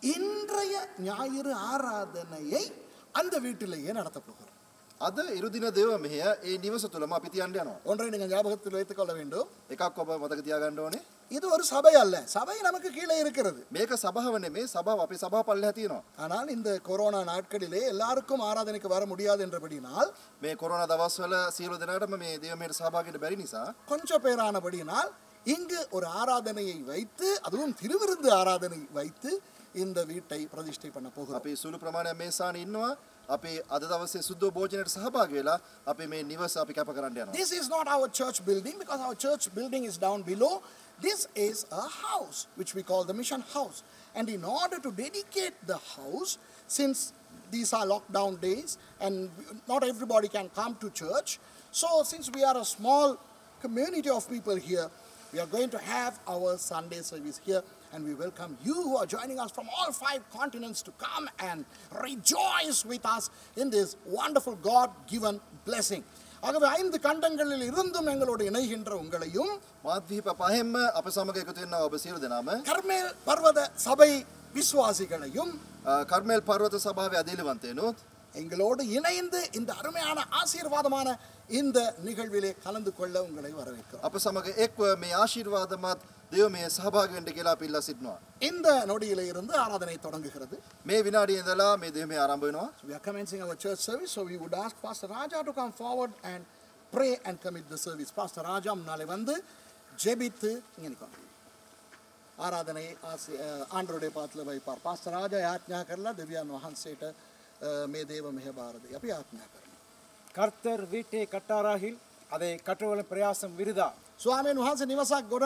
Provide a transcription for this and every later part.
இன்றைய ஞாயிறு ஆராதனையை அந்த வீட்டிலேயே நடத்த போகிறோம். අද ඉරුදින දේව මෙහෙය ඒ නිවස තුලම අපි තියන්න යනවා. ஒன்றை நீங்கள் ஞாபகத்தில் வைத்துக் கொள்ள வேண்டும். එකක් ඔබ මතක තියාගන්න ඕනේ. இது ஒரு சபை அல்ல. சபை நமக்கு கீழே இருக்கிறது. මේක සභාව නෙමේ සභාව අපේ සභාව පල්ලෙහා තියෙනවා. ஆனால் இந்த கொரோனா நாட்களிலே எல்லாருக்கும் ஆராதனைக்கு வர முடியாது என்றபடினால் මේ කොරෝනා දවස්වල සියලු දෙනාටම මේ දේව මෙහෙයට සහභාගී වෙන්න බැරි නිසා கொஞ்சம் பேரானபடினால் இங்கு ஒரு ஆராதனையை வைத்து அதுவும் திருவிருந்து ஆராதனை வைத்து இந்த வீட்டை பிரதிஷ்டை பண்ண போகிறோம். අපි සුළු ප්‍රමාණයක් මේ ස්ථානේ ඉන්නවා. අපි අද දවසේ සුද්ධ භෝජනයට සහභාගී වෙලා අපි මේ නිවස අපි කැප කරන්න යනවා. This is not our church building because our church building is down below. This is a house which we call the mission house. And in order to dedicate the house, since these are lockdown days and not everybody can come to church, so since we are a small community of people here, we are going to have our Sunday service here. And we welcome you who are joining us from all 5 continents to come and rejoice with us in this wonderful God-given blessing. ஆகவே 5 கண்டங்களில் இருந்தும் எங்களோடு இணைகின்ற உங்களையும் මාධ්‍යීප පහෙන්ම අප සමග එකතු වෙනවා ඔබ සියලු දෙනාම கர்மேல் பர்வத சபை விசுவாசிகளையும் කර්මෙල් පර්වත සභාවේ අධිලවන්තයනොත් எங்களோடு இணைந்து இந்த அருமையான ஆசீர்வாதமான இந்த நிகழ்விலே கலந்து கொள்ள உங்களை வரவேற்கிறோம். අප සමග එක්ව මේ ආශිර්වාදමත් දේව මේ සහභාගී වෙන්න කියලා අපි ඉල්ලා සිටිනවා. இந்த நொடியிலே இருந்து ஆராதனை தொடங்குகிறது. මේ විනාඩියේ ඉඳලා මේ දේව මේ ආරම්භ වෙනවා. We are commencing our church service, so we would ask Pastor Raja to come forward and pray and commit the service. Pastor Raja முன்னாலே வந்து ஜெபித்து இங்க நிற்கும். ආරාධනයේ ආණ්ඩුවේ පාත්ල வைப்பார். பாஸ்டர் ராஜா யாத்ஞா කරලා දෙවියන් වහන්සේට මේ දේව මෙහෙ බාර දෙයි. අපි ආඥා කරමු. கர்த்தர் வீட்டை கட்டாராகில் அதை கட்டுவதன் பிரயாசம் விருதா. ස්වාමීන් වහන්සේ නිවසක් ගොඩ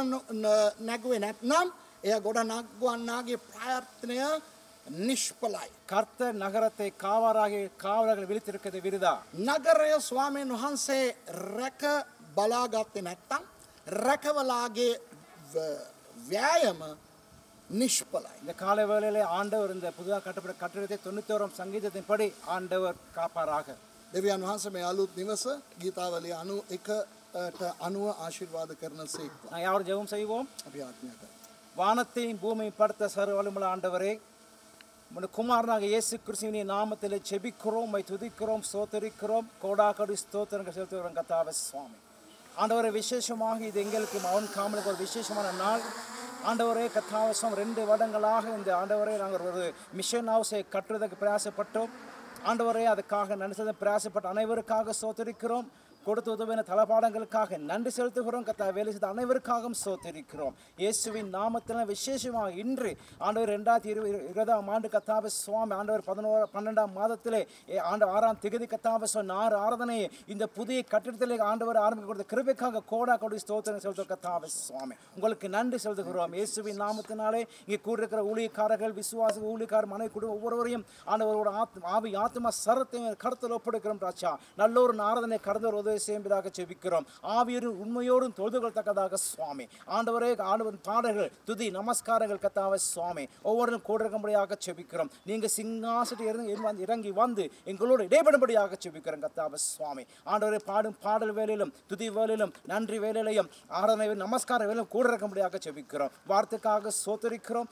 නැගුවේ නැත්නම් එය ගොඩ නගවන්නාගේ ප්‍රයත්නය නිෂ්ඵලයි. கர்த்தர் நகரத்தை காவலர்கள் விழித்திருக்கிறது விருதா. නගරය ස්වාමීන් වහන්සේ රැක බලාගත්තේ නැත්නම් රැකවලාගේ ව්‍යායම நிஷ்பலாய். இந்த காலை வேளையிலே ஆண்டவர் இந்த புதிதாக கட்டப்பட்ட கட்டிடத்தை 91 சங்கீதத்தின்படி ஆண்டவர் காப்பாராக. දෙවියන් වහන්සේ මේ අලුත් නිවස ගීතාවලිය 91ට අනුව ආශිර්වාද කරන සේක්වා. நான் யாரும் ஜெபம் செய்வோம். අපි ආඥා කරමු. வானத்தையும் பூமியையும் படைத்த சர்வ வல்லமையுள்ள ஆண்டவரே, உம்முடைய குமாரனாக இயேசு கிறிஸ்துவின் நாமத்திலே ஜெபிக்கிறோம், துதிக்கிறோம், ஸ்தோத்திரிக்கிறோம், கோடாகோடி ஸ்தோத்திரங்கள் செலுத்துகிறோம் கர்த்தாவே சுவாமி. ஆண்டவரே, விசேஷமாக இது எங்களுக்கு அவன் காமலுக்கு ஒரு விசேஷமான நாள். ஆண்டவரே கர்த்தாவே சுவாமி, 2 வருடங்களாக இந்த ஆண்டவரே நாங்கள் ஒரு மிஷன் ஹவுஸை கட்டுவதற்கு பிரயாசப்பட்டோம். ஆண்டவரே, அதுக்காக நன்றி பிரயாசப்பட்ட அனைவருக்காக ஸ்தோத்திரிக்கிறோம். கொடுத்து உதவின தளபாடங்களுக்காக நன்றி செலுத்துகிறோம். கர்த்தாவே, வேலை செய்த அனைவருக்காகவும் ஸ்தோத்திரிக்கிறோம். இயேசுவின் நாமத்தில் விசேஷமாக இன்று ஆண்டவர் 2020ஆம் ஆண்டு கர்த்தாவே சுவாமி ஆண்டவர் 12ஆம் மாதத்திலே ஆண்டு 6ஆம் திகதி கர்த்தாவே சுவாமி 6 ஆராதனையை இந்த புதிய கட்டிடத்திலே ஆண்டவர் ஆரம்பிக்க கொடுத்த கிருபைக்காக கோடி ஸ்தோத்திரம் செலுத்துகிறோம் கர்த்தாவே சுவாமி. உங்களுக்கு நன்றி செலுத்துகிறோம். இயேசுவின் நாமத்தினாலே இங்கே கூடியிருக்கிற ஊழியக்காரர்கள், விசுவாச ஊழியக்காரர், மனை குடும்பம் ஒவ்வொருவரையும் ஆண்டவரோட ஆவி ஆத்மா சரத்தையும் கருத்தில் ஒப்படைக்கிறோம் ராஜா. நல்ல ஒரு ஆராதனை கடந்தவர் உதவி செய்யும்படியாக ஜெபிக்கிறோம். ஆவியரும் உண்மையோடும் தொழுதுகொள்ளத்தக்கதாக சுவாமி ஆண்டவரே, ஆண்டவர் பாடல்கள், துதி, நமஸ்காரங்கள் கர்த்தாவே சுவாமி ஒவ்வொருவரும் கூட இருக்கும்படியாக ஜெபிக்கிறோம். நீங்க சிங்காசனத்தில் இறங்கி வந்து எங்களோடு இடைபடும்படியாக ஜெபிக்கிறோம் கர்த்தாவே சுவாமி. ஆண்டவரே, பாடும் பாடல் வேலையிலும் துதி வேலையிலும் நன்றி வேலையிலையும் ஆராதனை நமஸ்கார வேலையிலும் கூட இருக்கும்படியாக ஜெபிக்கிறோம். வார்த்தைக்காக சோதரிக்கிறோம்,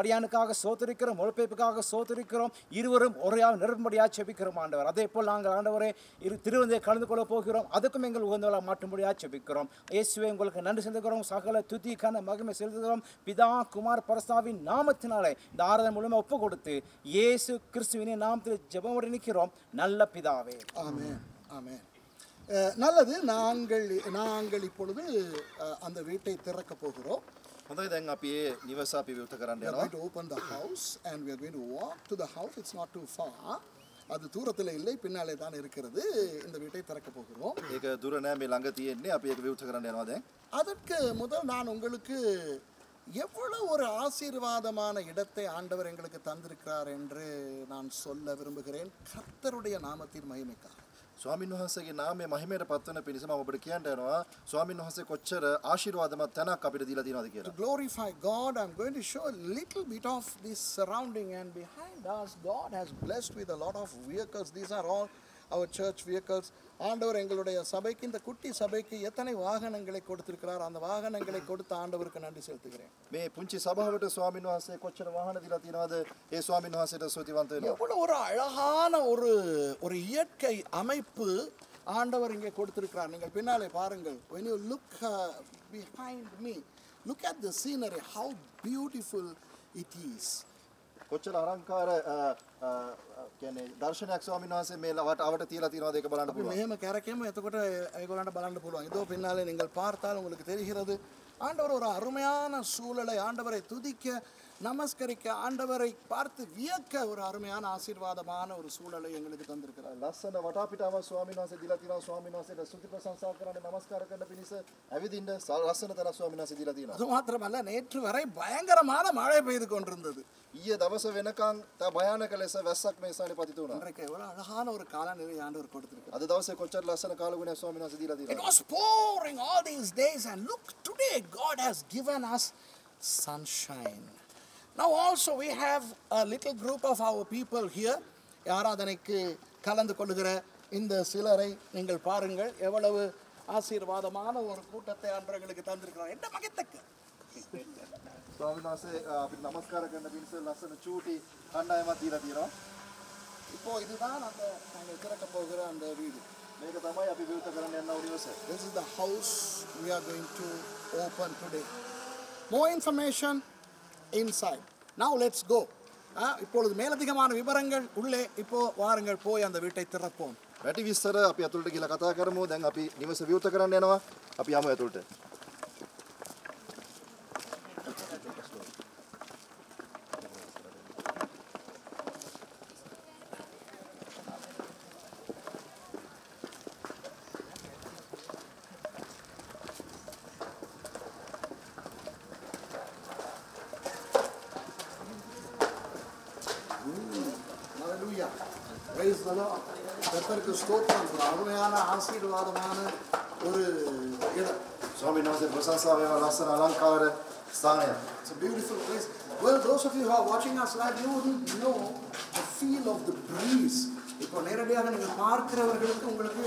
அடியானுக்காக சோதரிக்கிறோம், மொழிபெயர்ப்புக்காக சோதரிக்கிறோம். இருவரும் ஒரையாக நிரப்பும்படியாக ஜெபிக்கிறோம் ஆண்டவர். அதே போல் நாங்கள் ஆண்டவரே திருவந்தியை கலந்து கொள்ள போகிறோம். அதுக்கும் எங்கள் உகந்தவளாக மாற்றும்படியாக ஜெபிக்கிறோம். இயேசுவே, உங்களுக்கு நன்றி செலுத்துகிறோம். சகல துதி கன மகிமை செலுத்துகிறோம். பிதா குமார் பரிசுத்தாவின் நாமத்தினாலே இந்த ஆராதனை முழுமையாக ஒப்பு கொடுத்து இயேசு கிறிஸ்துவின் நாமத்தில் ஜெபமோடு நிற்கிறோம் நல்ல பிதாவே. ஆமென், ஆமென். நல்லது. நாங்கள் இப்பொழுது அந்த வீட்டை திறக்க போகிறோம். හොඳයි, දැන් අපි මේ නිවස අපි විවෘත කරන්න We are යනවා. going to open the house and we are going to walk to the house. It's not too far. அது தூரத்தில் இல்லை, பின்னாலே தான் இருக்கிறது. இந்த வீட்டை திறக்க போகிறோம். ඒක දුර නෑ, මේ ළඟ තියෙන්නේ. අපි ඒක විවෘත කරන්න යනවා දැන්. அதற்கு முதல் நான் உங்களுக்கு எவ்வளவு ஒரு ஆசீர்வாதமான இடத்தை ஆண்டவர் எங்களுக்கு தந்திருக்கிறார் என்று நான் சொல்ல விரும்புகிறேன். கர்த்தருடைய நாமத்தின் மகிமைக்காக. ස්වාමීන් වහන්සේගේ නාමය මහිමයට පත්වන පිණිස මම ඔබට කියන්න යනවා ස්වාමීන් වහන්සේ කොච්චර ආශිර්වාදමත් තැනක් අපිට දීලා තියෙනවද To කියලා. glorify God, I'm going to show a little bit of this surrounding, and behind us God has blessed with a lot of vehicles. These are all our church vehicles. ஆண்டவர் எங்களுடைய சபைக்கு இந்த குட்டி சபைக்கு எத்தனை வாகனங்களை கொடுத்திருக்கிறார் அந்த வாகனங்களை கொடுத்த ஆண்டவருக்கு நன்றி செலுத்துகிறேன். මේ පුංචි සභාවට ස්වාමීන් වහන්සේ කොච්චර වාහන දීලා තියෙනවද? ඒ ස්වාමීන් වහන්සේට ස්තුතිවන්ත වෙනවා. எவ்வளவு ஒரு அழகான ஒரு இயற்கை அமைப்பு ஆண்டவர் இங்கே கொடுத்திருக்கிறார். நீங்கள் பின்னாலே பாருங்கள். When you look behind me, look at the scenery, how beautiful it is. කොච්චර අලංකාර කියන්නේ දර්ශනයක් ස්වාමීන් වහන්සේ මේ අවට තියලා තියෙනවද ඒක බලන්න පුළුවන්. මෙහෙම කැරකෙම එතකොට ඒගොල්ලන්ට බලන්න පුළුවන්. இதோ பின்னாலே நீங்கள் பார்த்தால் உங்களுக்கு தெரிகிறது. ஆண்டவர் ஒரு அருமையான சூழலை ஆண்டவரை துதிக்க நமஸ்கரிக்க ஆண்டவரை பார்த்து வியக்க ஒரு அருமையான ஆசீர்வாதமான ஒரு சூழலை எங்களுக்கு தந்திருக்கிறார். ලස්සන වටාපිටාව ස්වාමීන් වහන්සේ දීලා තියෙනවා. ස්වාමීන් වහන්සේට ස්තුති ප්‍රශංසා කරන්න නමස්කාර කරන්න පිණිස ඇවිදින්න ලස්සන තැනක් ස්වාමීන් වහන්සේ දීලා තියෙනවා. அது மாத்திரமல்ல நேற்று வரை பயங்கரமான மழை பெய்து கொண்டிருந்தது. ඊයේ දවස වෙනකන් තා භයානක ලෙස වැස්සක් මේ ස්ථානේ පතිත වුණා. இன்றைக்கு எவ்வளவு அழகான ஒரு காலநிலை ஆண்டவர் கொடுத்திருக்கிறார். අද දවසේ කොච්චර ලස්සන කාලගුණයක් ස්වාමීන් වහන්සේ දීලා It තියෙනවා. was pouring all these days and look today God has given us sunshine. Now also we have a little group of our people here. ஆராதனைக்கு கலந்து கொள்ளுகிற இந்த சிலரை நீங்கள் பாருங்கள் எவ்வளவு ஆசீர்வாதமான ஒரு கூட்டத்தை ஆண்டவர்களுக்கு தந்திருக்கிறார். என்ன மகிழ்த்தக்க. ස්වාමීන් වහන්සේ අපිට නමස්කාර කරන්න පිණිස ලස්සන චූටි කණ්ඩායමක් දීලා තියෙනවා. இப்போ இதுதான் அந்த நாங்கள் திறக்க போகிற அந்த வீடு. මේක තමයි අපි විවෘත කරන්න යන නිවස. This is the house we are going to open today. More information inside. Now let's go. இப்பொழுது மேலதிகமான விவரங்கள் உள்ளே இப்போ வாருங்கள் போய் அந்த வீட்டை திறப்போம். වැඩි විස්තර අපි අතුලට ගිහලා කතා කරමු. දැන් අපි නිවස විවෘත කරන්න යනවා. අපි යමු අතුලට. Hallelujah. Praise the Lord. கர்த்தருக்கு ஸ்தோத்திரம். அருமையான ஆசீர்வாதமான ஒரு இடம். ස්වාමීන් වහන්සේ ප්‍රශංසා වේවා ලස්සන අලංකාර ස්ථානයක්. It's a beautiful place. Well, those of you who are watching us live, you wouldn't know the feel of the breeze. இப்போ நேரடியாக நீங்கள் பார்க்கிறவர்களுக்கு உங்களுக்கு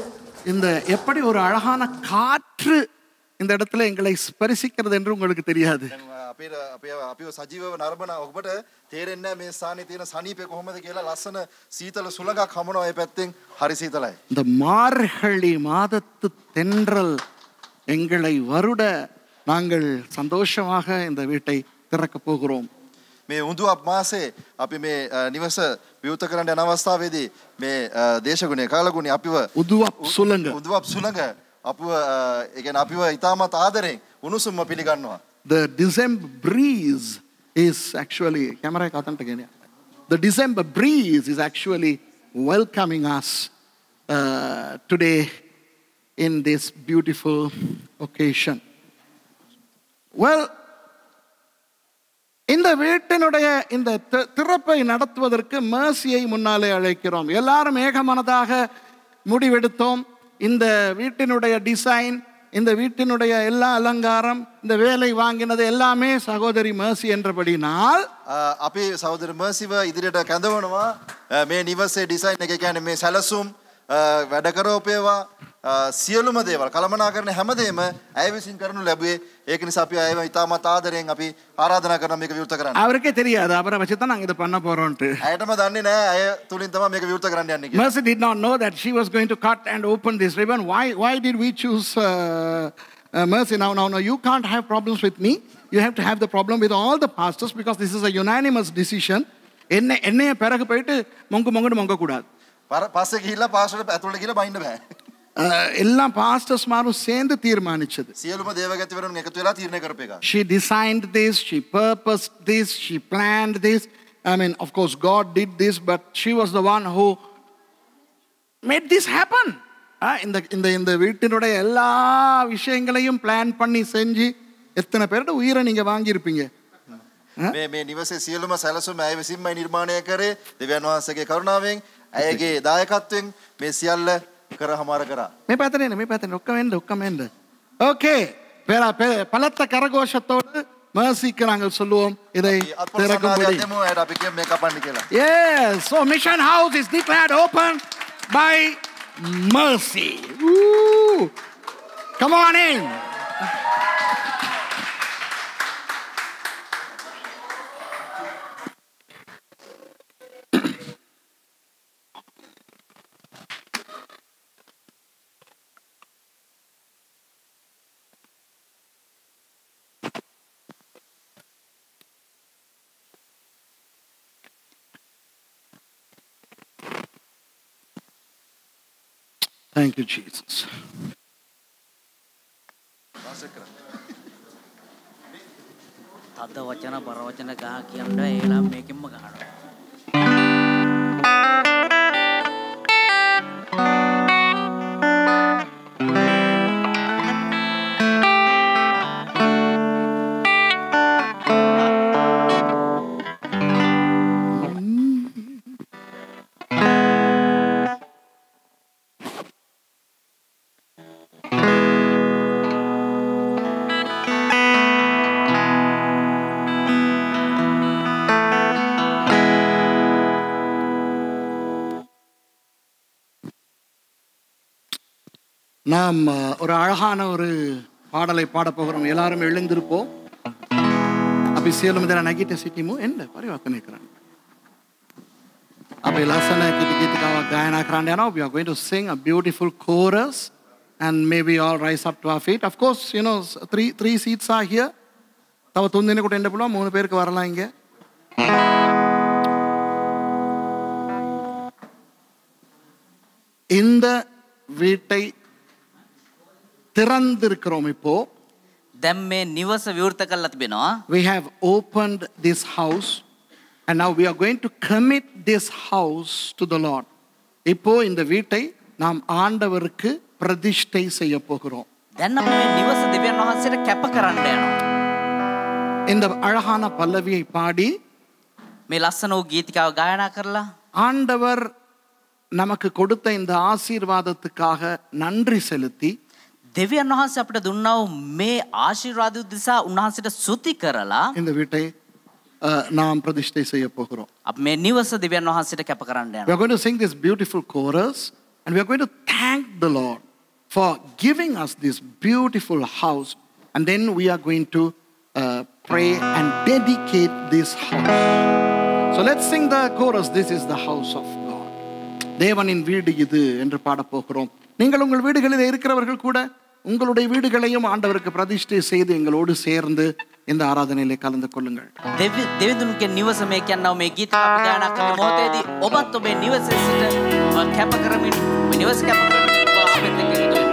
இந்த எப்படி ஒரு அழகான காற்று இந்த இடத்துல எங்களை ஸ்பரிசிக்கிறது என்று உங்களுக்கு தெரியாது. අපිව සජීවව නරඹන ඔබට තේරෙන්නේ නැහැ මේ ස්ථානයේ තියෙන සනීපේ කොහොමද කියලා ලස්සන සීතල සුළඟක් හමනවා ඒ පැත්තෙන් හරි සීතලයි. இந்த மார்கழி மாதத்து தென்றல் எங்களை வருட நாங்கள் சந்தோஷமாக இந்த வீட்டை திறக்க போகிறோம். මේ උඳුවප් මාසේ අපි මේ නිවස විවෘත කරන්න යන අවස්ථාවේදී මේ දේශගුණයේ කාලගුණේ අපිව උදුවප් සුළඟ අපිව ඒ කියන්නේ අපිව ඉතාමත් ආදරෙන් උණුසුම්ම පිළිගන්නවා. The December breeze is actually the December breeze is actually welcoming us today in this beautiful occasion. Well, இந்த வீட்டினுடைய இந்த திறப்பை நடத்துவதற்கு mercyயை முன்னாலே அழைக்கிறோம். எல்லாரும் ஏகமனதாக முடிவெடுத்தோம். இந்த வீட்டினுடைய டிசைன், இந்த வீட்டினுடைய எல்லா அலங்காரம், இந்த வேலை வாங்கினது எல்லாமே சகோதரி mercy என்றபடினால் අපි සහෝදර mercyව ඉදිරියට කැඳවනවා. මේ නිවසේ ඩිසයින් එක කියන්නේ මේ සැලසුම් වැඩ කරෝපේවා සියලුම දේවල් කළමනාකරන හැමදේම ඇය විසින් කරනු ලැබුවේ. ඒක නිසා අපි අයව ඉතාමත් ආදරෙන් අපි ආරාධනා කරනවා මේක විවෘත කරන්න. அவருக்கே தெரியாது அவரை வச்சு தான் நாங்க இத பண்ண போறோம்ட்டு. ඇයටම දන්නේ නැහැ අය තුලින් තමයි මේක විවෘත කරන්න යන්නේ කියලා. Mercy did not know that she was going to cut and open this ribbon. Why did we choose Mercy? No, you can't have problems with me. You have to have the problem with all the pastors because this is a unanimous decision. என்னைய பிறகு போயிட்டு மொங்க கூடாது. පස්සේ ගිහිල්ලා පාස්ටර්ට ඇතුළට ගිහිල්ලා බයින්න බෑ. எல்லா பாஸ்டர்ஸ் மாரும் சேர்ந்து தீர்மானிச்சது. සියලුම දේවගතිවරුන් එකතු වෙලා තීරණය කරපු එක. She designed this, she purposed this, she planned this. I mean, of course God did this, but she was the one who made this happen. இந்த வீட்டினுடைய எல்லா விஷயங்களையும் பிளான் பண்ணி செஞ்சு எத்தனை பேரோட உயிரை நீங்க வாங்கி இருப்பீங்க. මේ නිවසේ සියලුම සැලසුම් ඇය විසින්මයි නිර්මාණය කරේ. දෙවියන් වහන්සේගේ කරුණාවෙන් ඇයගේ දායකත්වයෙන් මේ සියල්ල කරහමාර කරා. මේ පැත්තේ ඔක්කොම එන්න. Okay. பலத்த கரகோஷத்தோடு mercyக்கு நாங்கள் சொல்லுவோம் இதை திறக்கும்படி. අපි කියමු මේක කපන්න කියලා. Yes, so Mission House is declared open by mercy. Woo. Come on in. Thank you, Jesus. තද වචන බර වචන ගහ කියන්න ඒලා මේකෙන්ම ගහනවා. நாம் ஒரு அழகான ஒரு பாடலை பாடப் போகிறோம். எல்லாரும் எழுந்திருப்போம். අපි සියලුම දෙනා නැගිට සිටිමු. එන්න පරිවර්තනය කරන්න. අපි ලස්සන කිටි ගීතිකාවක් ගායනා කරන්න යනවා. We are going to sing a beautiful chorus and maybe all rise up to our feet. Of course, you know, three seats are here. තව 3 දිනකට එන්න පුළුවන්. 3 பேருக்கு வரலாம் இங்க. இந்த வீட்டை திறந்திருக்கிறோம் இப்போ. දැන් මේ නිවස විවෘත කරලා තිබෙනවා. We have opened this house and now we are going to commit this house to the Lord. இப்போ இந்த வீட்டை நாம் ஆண்டவருக்கு பிரதிஷ்டை செய்ய போகிறோம். දැන් අපි මේ නිවස දෙවියන් වහන්සේට කැප කරන්න යනවා. இந்த அழகான பல்லவியை பாடி මේ ලස්සන වූ ගීතිකාව ගායනා කරලා ஆண்டவர் நமக்கு கொடுத்த இந்த ஆசீர்வாதத்துக்காக நன்றி செலுத்தி දෙවියන් වහන්සේ අපිට දුන්නා වූ මේ ආශිර්වාද උදෙසා උන්වහන්සේට ස්තුති කරලා இந்த வீட்டை நாம் பிரதிஷ்டை செய்ய போகிறோம். අපි මේ නිවස දෙවියන් වහන්සේට කැප කරන්න We යනවා. are going to sing this beautiful chorus and we are going to thank the Lord for giving us this beautiful house, and then we are going to pray and dedicate this house. So let's sing the chorus. This is the house of God. தேவனின் வீடு இது என்று பாடப் போகிறோம். நீங்கள் உங்கள் வீடுகளில் இருக்கிறவர்கள் கூட உங்களுடைய வீடுகளையும் ஆண்டவருக்கு பிரதிஷ்டை செய்து எங்களோடு சேர்ந்து இந்த ஆராதனையிலே கலந்து கொள்ளுங்கள். දෙවිඳුන්ගේ නිවස මේ කියනවා මේ ගීතිකාව ගායනා කරන මොහොතේදී ඔබත් ඔබේ නිවසේ සිට කැප කරමින් මේ නිවස කැප කරමින් අපිට එකතු වෙන්න.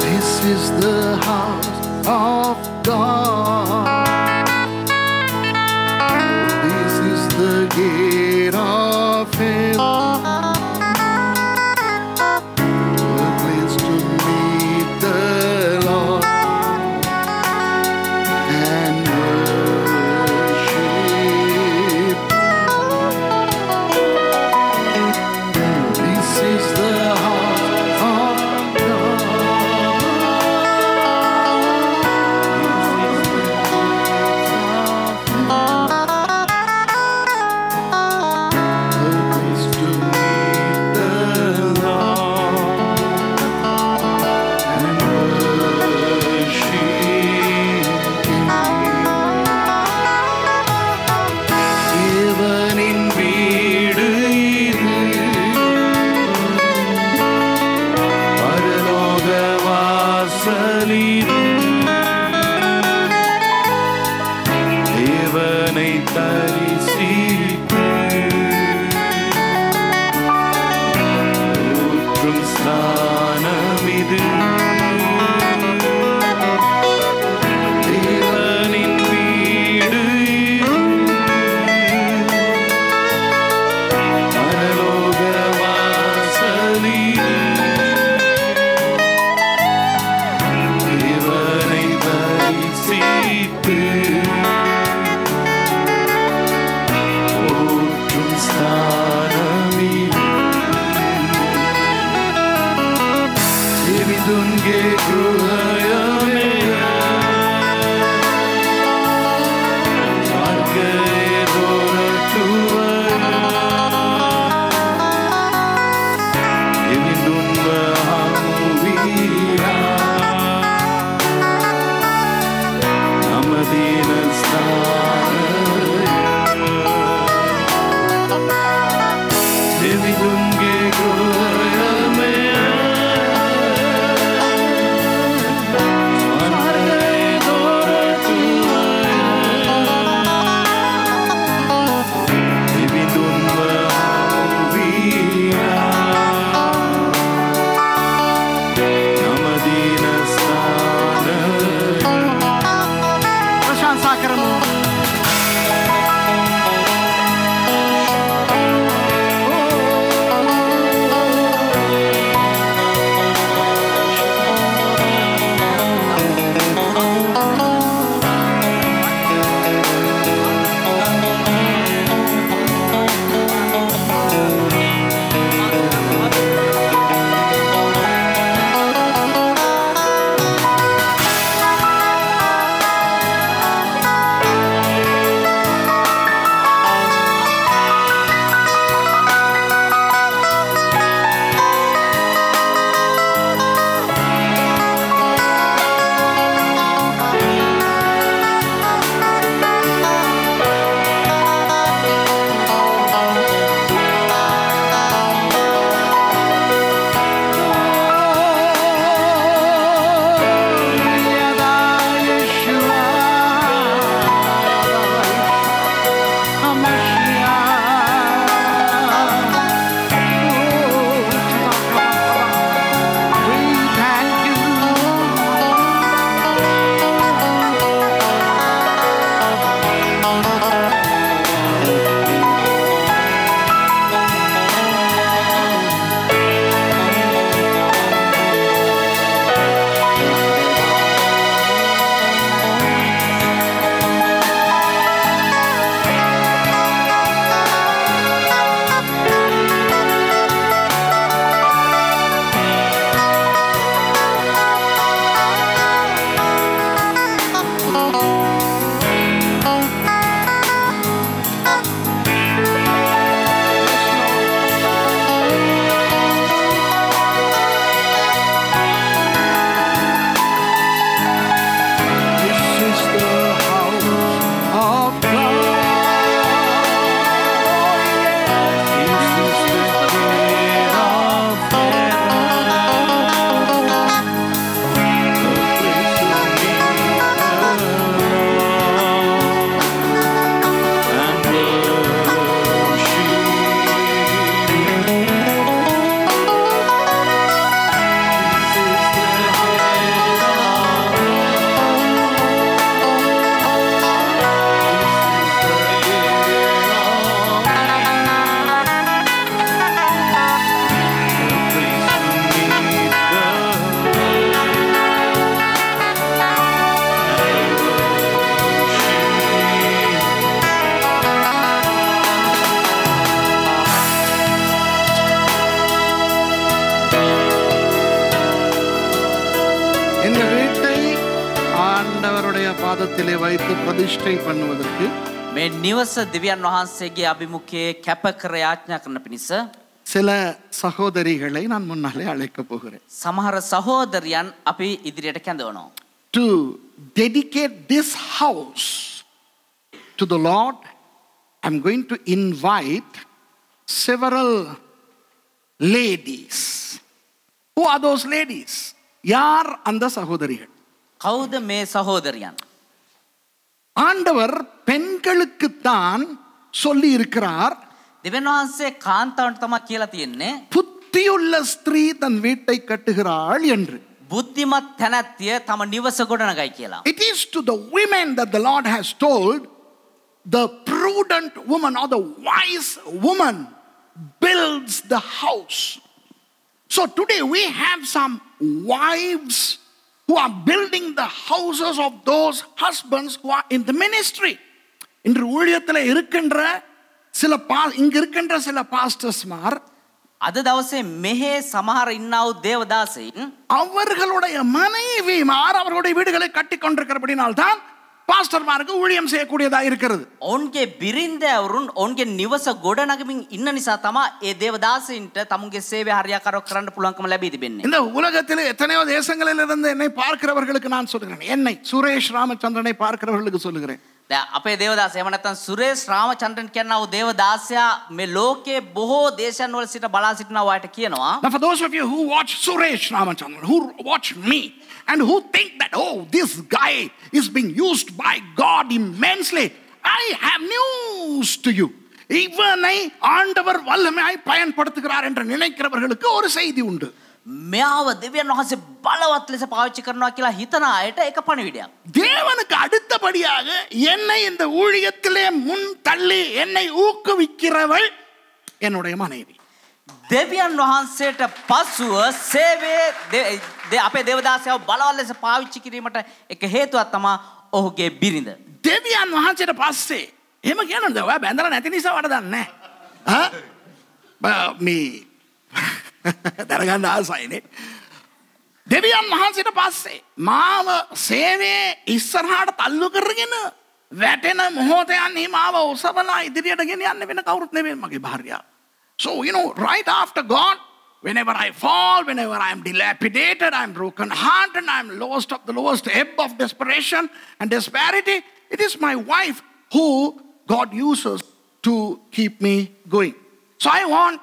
This is the house of God. This is the gate of heaven, a place to meet the Lord and worship. This is the house of God. இந்த வீட்டை ஆண்டவருடைய பாதத்திலே வைத்து பிரதிஷ்டை பண்ணுவதற்கு මේ නිවස දෙවියන් වහන්සේගේ අභිමුඛයේ කැප කර යාඥා කරන පිණිස சில சகோதரிகளை நான் முன்னாலே அழைக்க போகிறேன். සමහර සහෝදරයන් අපි ඉදිරියට කැඳවනවා. To dedicate this house to the Lord, I'm going to invite several ladies. Who are those ladies? யார் அந்த சகோதரிகள்? කවුද මේ සහෝදරයන්? ஆண்டவர் பெண்களுக்குத்தான் சொல்லி இருக்கிறார், දෙවියන් වහන්සේ කාන්තාවන්ට තමයි කියලා තියෙන්නේ புத்தியுள்ள ஸ்திரீ தன் வீட்டை கட்டுகிறாள் என்று. බුද්ධිමත් තැනැත්තිය තම නිවස ගොඩනගයි කියලා. It is to the women that the Lord has told, the prudent woman or the wise woman builds the house. So today we have some wives who are building the houses of those husbands who are in the ministry. இன்று ஊழியத்தில் இருக்கின்ற சில இங்க இருக்கின்ற சில பாஸ்டர்ஸ்மார் අද දවසේ මෙහි සමහර ඉන්නා වූ දේවදාසීන් அவர்களுடைய மனைவிமார் அவர்களுடைய வீடுகளை கட்டி கொண்டிருக்கிறபடினால் தான் பாஸ்டர்மாருக்கு ஊழியம் செய்யக்கூடியதா இருக்கிறது. ඔවුන්ගේ බිරින්දෑවරුන් ඔවුන්ගේ නිවස ගොඩනගමින් ඉන්න නිසා තමයි ඒ දේවදාසීන්ට තමුන්ගේ සේවය හරියාකාරව කරන්න පුළුවන්කම ලැබී තිබෙන්නේ. இந்த உலகத்தில் எத்தனையோ தேசங்களில் இருந்து என்னை பார்க்கிறவர்களுக்கு நான் சொல்கிறேன், என்னை சுரேஷ் ராமச்சந்திரனை பார்க்கிறவர்களுக்கு சொல்லுகிறேன். දැන් අපේ දේවදාස එහෙම නැත්නම් සුරේෂ් රාමචන්ද්‍රන් කියනා වූ දේවදාසයා මේ ලෝකයේ බොහෝ දේශයන් වල සිට බලා සිටිනා වාට කියනවා. Now for those of you who watch Suresh Ramachandran, who watch me and who think that, oh, this guy is being used by God immensely, I have news to you. இவனை ஆண்டவர் வல்லமையாய் பயன்படுத்துகிறார் என்று நினைக்கிறவர்களுக்கு ஒரு செய்தி உண்டு. මෙයාව දෙවියන් වහන්සේ බලවත් ලෙස පාවිච්චි කරනවා කියලා හිතන අයට ඒක පණිවිඩයක්. தேவனுக்கு அடுத்தபடியாக என்னை இந்த ஊழியத்திலே முன் தள்ளி என்னை ஊக்குவிக்கிறவள் என்னுடைய மனைவி. දෙවියන් වහන්සේට පසුව සේවයේ අපේ දේවදාසයව බලවත් ලෙස පාවිච්චි කිරීමට එක හේතුවක් තමයි ඔහුගේ බිරිඳ. දෙවියන් වහන්සේට පස්සේ එහෙම කියනවද? ඔයා බැඳලා නැති නිසා වඩ දන්නේ නැහැ. මේ දරගන්න ආසයිනේ. දෙවියන් වහන්සේට පස්සේ මාව සේවයේ ඉස්සරහට තල්ලු කරගෙන වැටෙන මොහොතයන්හි මාව ඔසවලා ඉදිරියට ගෙනියන්න වෙන කවුරුත් නෙවෙයි මගේ භාර්යාව. So, right after God, whenever I fall, whenever I am dilapidated, I am broken hearted, I am lowest of the lowest ebb of desperation and disparity, it is my wife who God uses to keep me going. So I want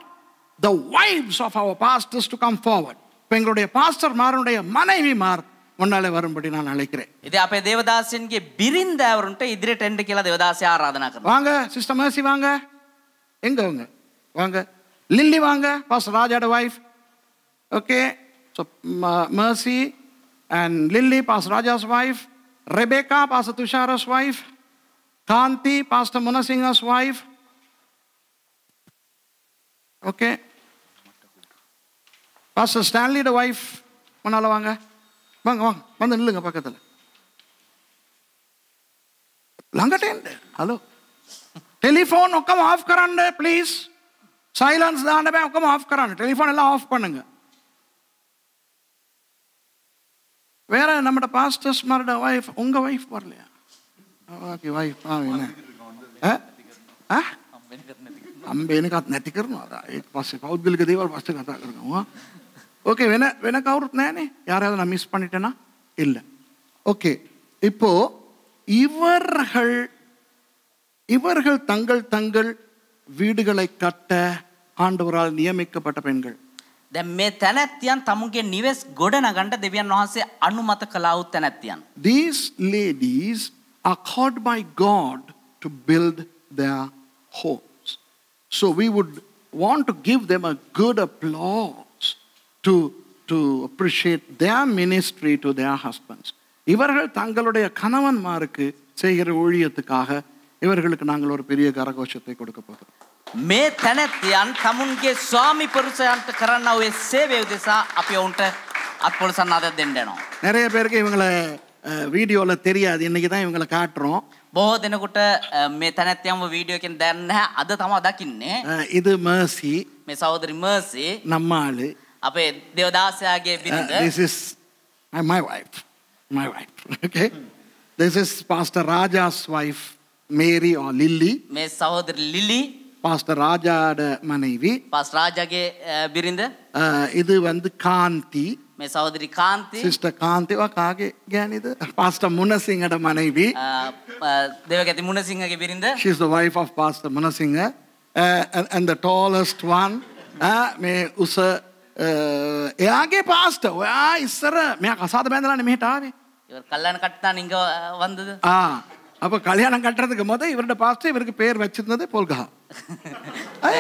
the wives of our pastors to come forward. எங்களுடைய pastor மாருடைய மனைவிமார் முன்னாலே வரும்படி நான் அழைக்கிறேன். ඉතින් අපේ දේවදාසයන්ගේ බිරින්දෑවරුන්ට ඉදිරියට එන්න කියලා දේවදාසයා ආරාධනා කරනවා. வாங்க சிஸ்டர் மேர்சி வாங்க. எங்க வாங்க? வாங்க. லில்லி வாங்க, பாஸ்டர் ராஜாட wife. Okay. So Mercy and Lily, Pastor Raja's wife. Rebecca, Pastor Tushara's wife. Kanti, Pastor Munasinga's wife. Okay. Pastor Stanley, the wife. முன்னால வாங்க. வாங்க வாங்க. வந்து நில்லுங்க பக்கத்துல. லங்கட்டேன். ஹலோ. டெலிஃபோன் ஒக்கம் ஆஃப் கரන්න ப்ளீஸ். சைலன்ஸ் දාන්න බෑ, ඔක්කොම ஆஃப் කරන්න. டெலிஃபோன் எல்லாம் ஆஃப் பண்ணுங்க. வேற நம்ம பாஸ்டர்ஸ் மாரோட வைஃப், உங்க வைஃப் வரலையா? ஓகே வைஃப் என்ன? අම්බේනකත් නැති කරනවා. ඒක පස්සේ පෞද්ගලික දේවල් පස්සේ කතා කරනවා. ஓகே වෙන කවුරුත් නැහනේ. யாராவது நான் மிஸ் பண்ணிட்டேனா? இல்ல. ஓகே. இப்போ இவர்கள் தங்கள் வீடுகளை கட்ட ஆண்டவரால் நியமிக்கப்பட்ட பெண்கள். දැන් මේ තැනැත්තියන් තමුන්ගේ නිවෙස් ගොඩනගන්න දෙවියන් වහන්සේ අනුමත කළා වූ තැනැත්තියන්. These ladies are called by God to build their homes. So we would want to give them a good applause to appreciate their ministry to their husbands. இவர்கள் தங்களுடைய கணவன்மாருக்கு செய்கிற ஊழியத்துக்காக இவர்களுக்கு நாங்கள் ஒரு பெரிய கரகோஷத்தை கொடுக்க போகிறோம். මේ තැනැත්තියන් තමුන්ගේ ස්වාමි පුරුෂයන්ට කරන්න ඔය සේවය උදෙසා අපි ඔවුන්ට අත්පොලසන්න අද දෙන්න යනවා. நிறைய பேருக்கு இவங்களை வீடியோல தெரியாது, இன்னைக்கு தான் இவங்களை காட்டுறோம். බොහෝ දෙනෙකුට මේ තැනැත්තියන්ව වීඩියෝ එකෙන් දැනන්නේ නැහැ, අද තමයි දකින්නේ. இது Mercy, මේ සහෝදරි මර්සි நம்ம ஆளு. අපේ දේවදාසයාගේ බිරිඳ. This is My wife. Okay. This is Pastor Raja's wife, Mary or Lily. මේ සහෝදරි ලිලි Pastor Raja's மனைவி. පාස් රාජාගේ බිරිඳ இது வந்து காந்தி. මේ සහෝදරි කාන්ති சிஸ்டர் காந்தி காගේ ගෑනිද? Pastor Munasingட மனைவி. දේවගති මුණසිංහගේ බිරිඳ She is the wife of Pastor Munasingha. And the tallest one. මේ උස එයාගේ pastor. ඔයා ඉස්සර මෙයා කසාද බැඳලානේ මෙහෙට ආවේ. இவர் கல்யாணம் கட்டினா நீங்க வந்தது அப்போ கல்யாணம் கட்டுறதுக்கு முத இவரோட பாஸ்டர் இவருக்கு பேர் வச்சிருந்தது பொல்கஹா.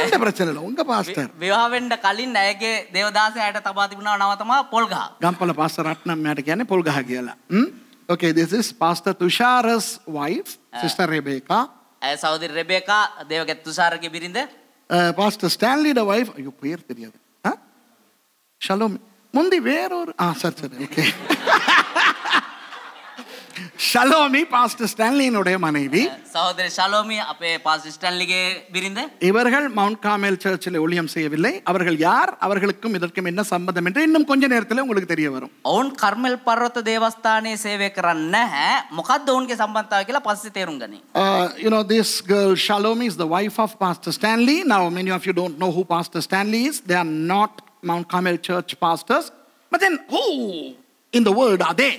எந்த பிரச்சனை இல்லை உங்க பாஸ்டர் විවාහ වෙන්න කලින් ඇයගේ දේවදාසයාට තබා තිබුණා නම තමයි පොල්ගහ. ගම්පල පාස්ටර් රත්නම් මට කියන්නේ පොල්ගහ කියලා. Okay, this is Pastor Tushara's wife, Sister Rebecca. ඇය සහෝදරි රෙබේකා දේවගත් තුෂාරගේ බිරිඳ. Pastor Stanley's wife, ஐயோ பேர் தெரியாது. ஷலோமி முந்தி வேறொரு சரி ஓகே. ஷலோமி பாஸ்டர் ஸ்டான்லியினுடைய மனைவி. சகோதரி ஷலோமி அப்பே பாஸ்டர் ஸ்டான்லிගේ බිරිඳ. இவர்கள் மவுண்ட் கார்மெல் சர்ச்சில் ஊழியம் செய்யவில்லை. அவர்கள் யார், அவர்களுக்கும் இதற்கும் என்ன சம்பந்தம் என்று இன்னும் கொஞ்ச நேரத்தில் உங்களுக்கு தெரிய வரும். ඔවුන් කර්මෙල් පර්වත දේවස්ථානයේ සේවය කරන්නේ නැහැ. මොකක්ද ඔවුන්ගේ සම්බන්ධතාවය කියලා පස්සේ තේරුම් ගනි. You know, this girl Shalomi is the wife of Pastor Stanley. Now many of you don't know who Pastor Stanley is. They are not Mount Carmel Church pastors. But then who in the world are they?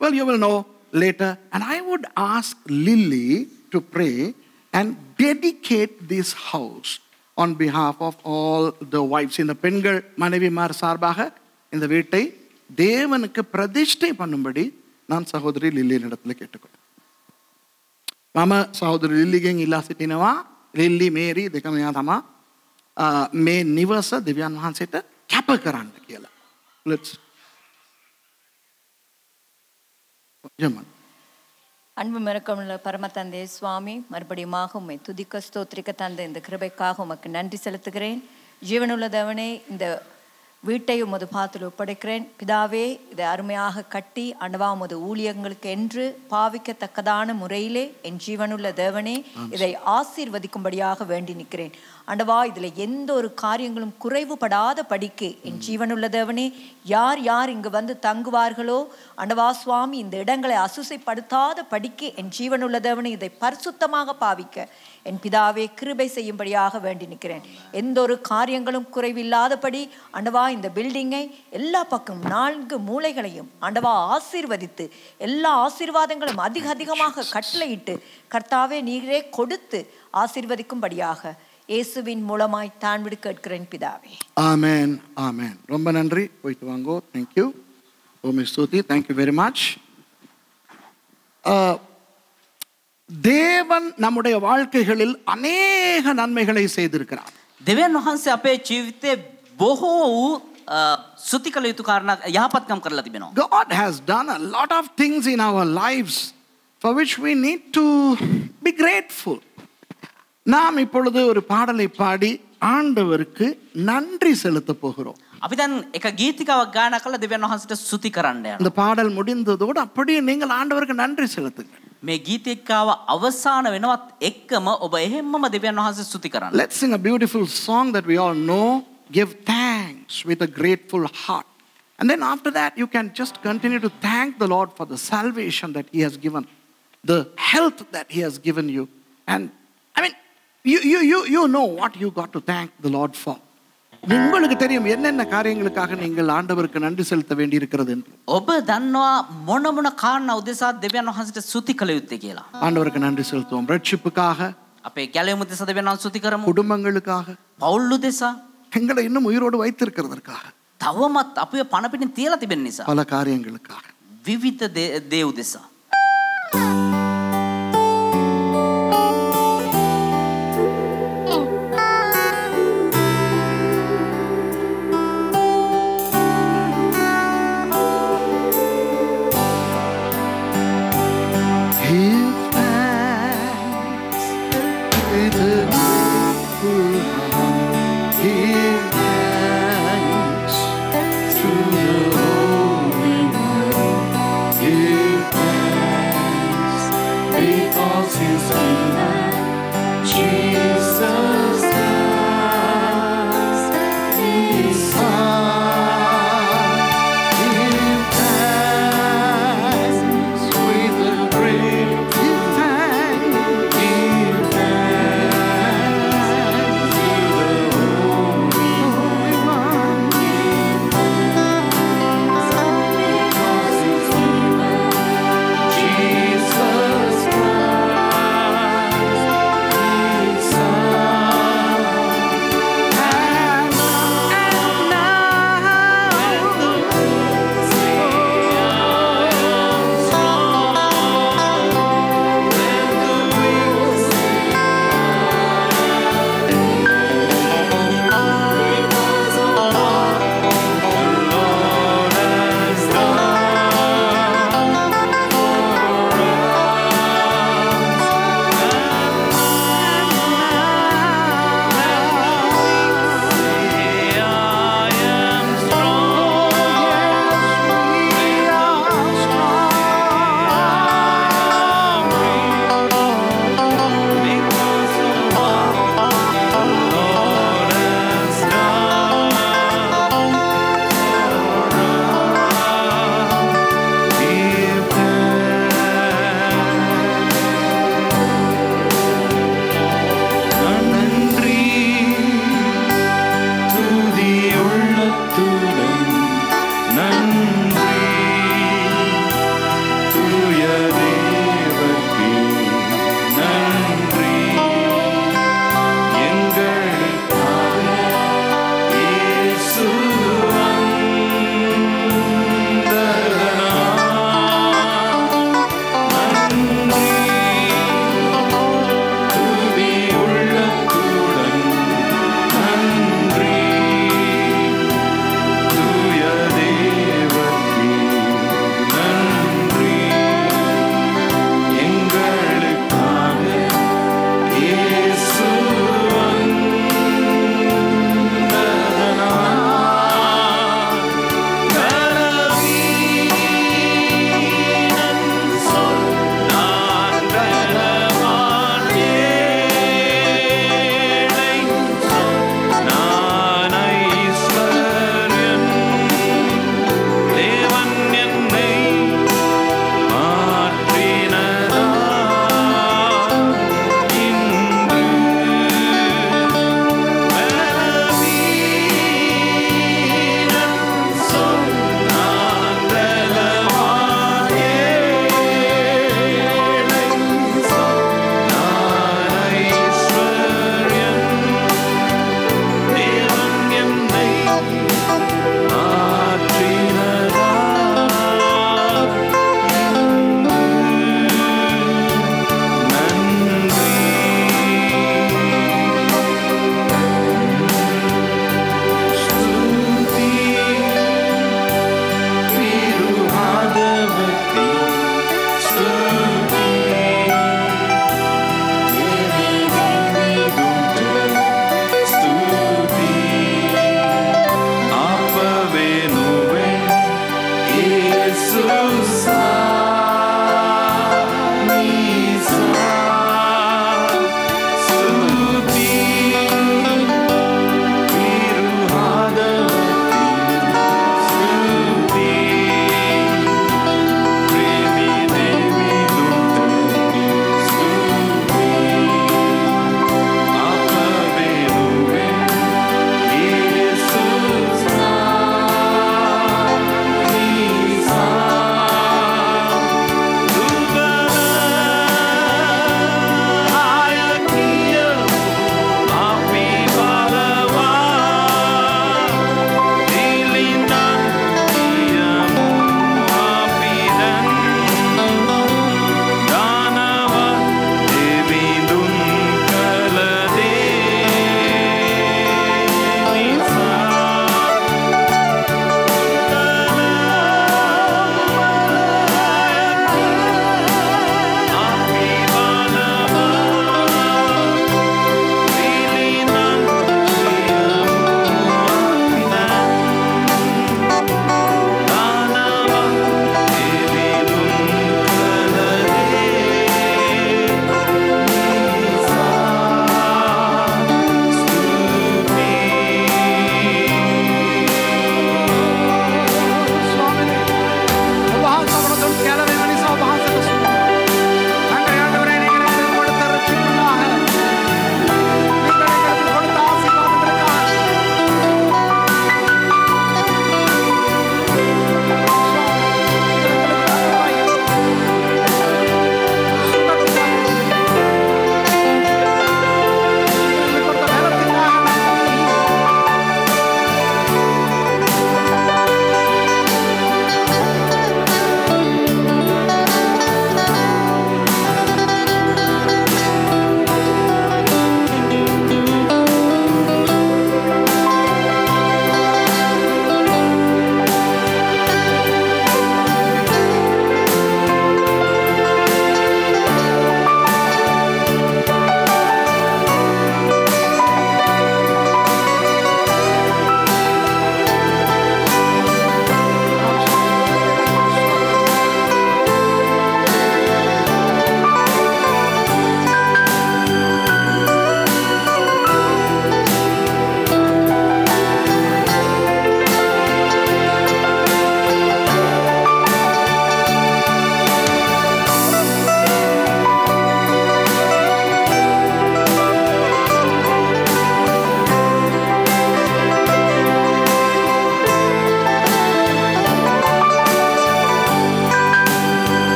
Well, you will know later. And I would ask Lily to pray and dedicate this house on behalf of all the wives. இந்த பெண்கள் மனைவிமார் சார்பாக இந்த வீட்டை தேவனுக்கு பிரதிஷ்டை பண்ணும்படி நான் சகோதரி லில்லியின் இடத்துல கேட்டுக்கொள்கிறேன். මම සහෝදරි ලිල්ලිගෙන් ඉල්ලා සිටිනවා ලිල්ලි මේරි දෙකම යා තමා මේ නිවස දෙවියන් වහන්සේට කැප කරන්න කියලා. Let's ஜெபம். அன்பு மிரக்கமுள்ள பரமதந்தை சுவாமி, மறுபடியுமாக உம்மை துதிக்க ஸ்தோத்திரிக்க தந்த இந்த கிருபைக்காக உமக்கு நன்றி செலுத்துகிறேன். ஜீவனுள்ள தேவனே, இந்த வீட்டை உமது பாத்தில் ஒப்படைக்கிறேன். பிதாவே, இதை அருமையாக கட்டி ஆண்டவா உமது ஊழியங்களுக்கு என்று பாவிக்கத்தக்கதான முறையிலே என் ஜீவனுள்ள தேவனே இதை ஆசீர்வதிக்கும்படியாக வேண்டி நிற்கிறேன். ஆண்டவா, இதில் எந்த ஒரு காரியங்களும் குறைவுபடாத படிக்கு என் ஜீவனுள்ள தேவனே, யார் யார் இங்கு வந்து தங்குவார்களோ ஆண்டவா சுவாமி, இந்த இடங்களை அசுசைப்படுத்தாத படிக்கு என் ஜீவனுள்ள தேவனே இதை பரிசுத்தமாக பாவிக்க என் பிதாவே கிருபை செய்யும்படியாக வேண்டி நிற்கிறேன். எந்த ஒரு காரியங்களும் குறைவில்லாதபடி ஆண்டவா இந்த பில்டிங்கை எல்லா பக்கம் 4 மூலைகளையும் ஆண்டவா ஆசீர்வதித்து எல்லா ஆசீர்வாதங்களும் அதிகமாக கட்டளையிட்டு கர்த்தாவே நீரே கொடுத்து ஆசீர்வதிக்கும்படியாக இயேசுவின் மூலமாய் தான் விடு கேட்கிறேன் பிதாவே. ஆமென் ஆமென். ரொம்ப நன்றி. போயிட்டு வாங்கோ. Thank you. ஓமே Stuti. Thank you very much. தேவன் நம்முடைய வாழ்க்கைகளில் அநேக நன்மைகளை செய்திருக்கிறார். දෙවියන් වහන්සේ අපේ ජීවිතේ බොහෝ වූ සුති කළ යුතු කාරණා යහපත්කම් කරලා තිබෙනවා. God has done a lot of things in our lives for which we need to be grateful. நாம் இப்பொழுது ஒரு பாடலை பாடி ஆண்டவருக்கு நன்றி செலுத்த போகிறோம். අපි දැන් එක ගීතිකාවක් ගායනා කරලා දෙවියන් වහන්සේට ස්තුති කරන්න යනවා. இந்த பாடல் முடிந்ததோடு அப்படியே நீங்கள் ஆண்டவருக்கு நன்றி செலுத்துங்கள். මේ ගීතිකාව අවසාන වෙනවත් එක්කම ඔබ එහෙම්මම දෙවියන් වහන්සේ ස්තුති කරන්න. Let's sing a beautiful song that we all know. Give thanks with a grateful heart. And then after that you can just continue to thank the Lord for the salvation that He has given, the health that He has given you. And I mean, you know what you got to thank the Lord for. உங்களுக்கு தெரியும் என்னென்ன காரியங்களுக்காக நீங்கள் ஆண்டவருக்கு நன்றி செலுத்த வேண்டி இருக்கிறது என்று. ඔබ දන්නවා මොන මොන කාරණා උදෙසා දෙවියන් වහන්සේට ස්තුති කළ යුත්තේ කියලා. ஆண்டவருக்கு நன்றி செலுத்துவோம். ரட்சிப்புக்காக, අපේ ගැලවීම උදෙසා දෙවියන් වහන්සේ ස්තුති කරමු. குடும்பங்களுக்காக, පවුල් උදෙසා, எங்களை இன்னும் உயிரோடு வைத்திருக்கிறதற்காக, තවමත් අපිව පණ පිටින් තියලා තිබෙන නිසා, பல காரியங்களுக்காக. විවිධ දේ උදෙසා.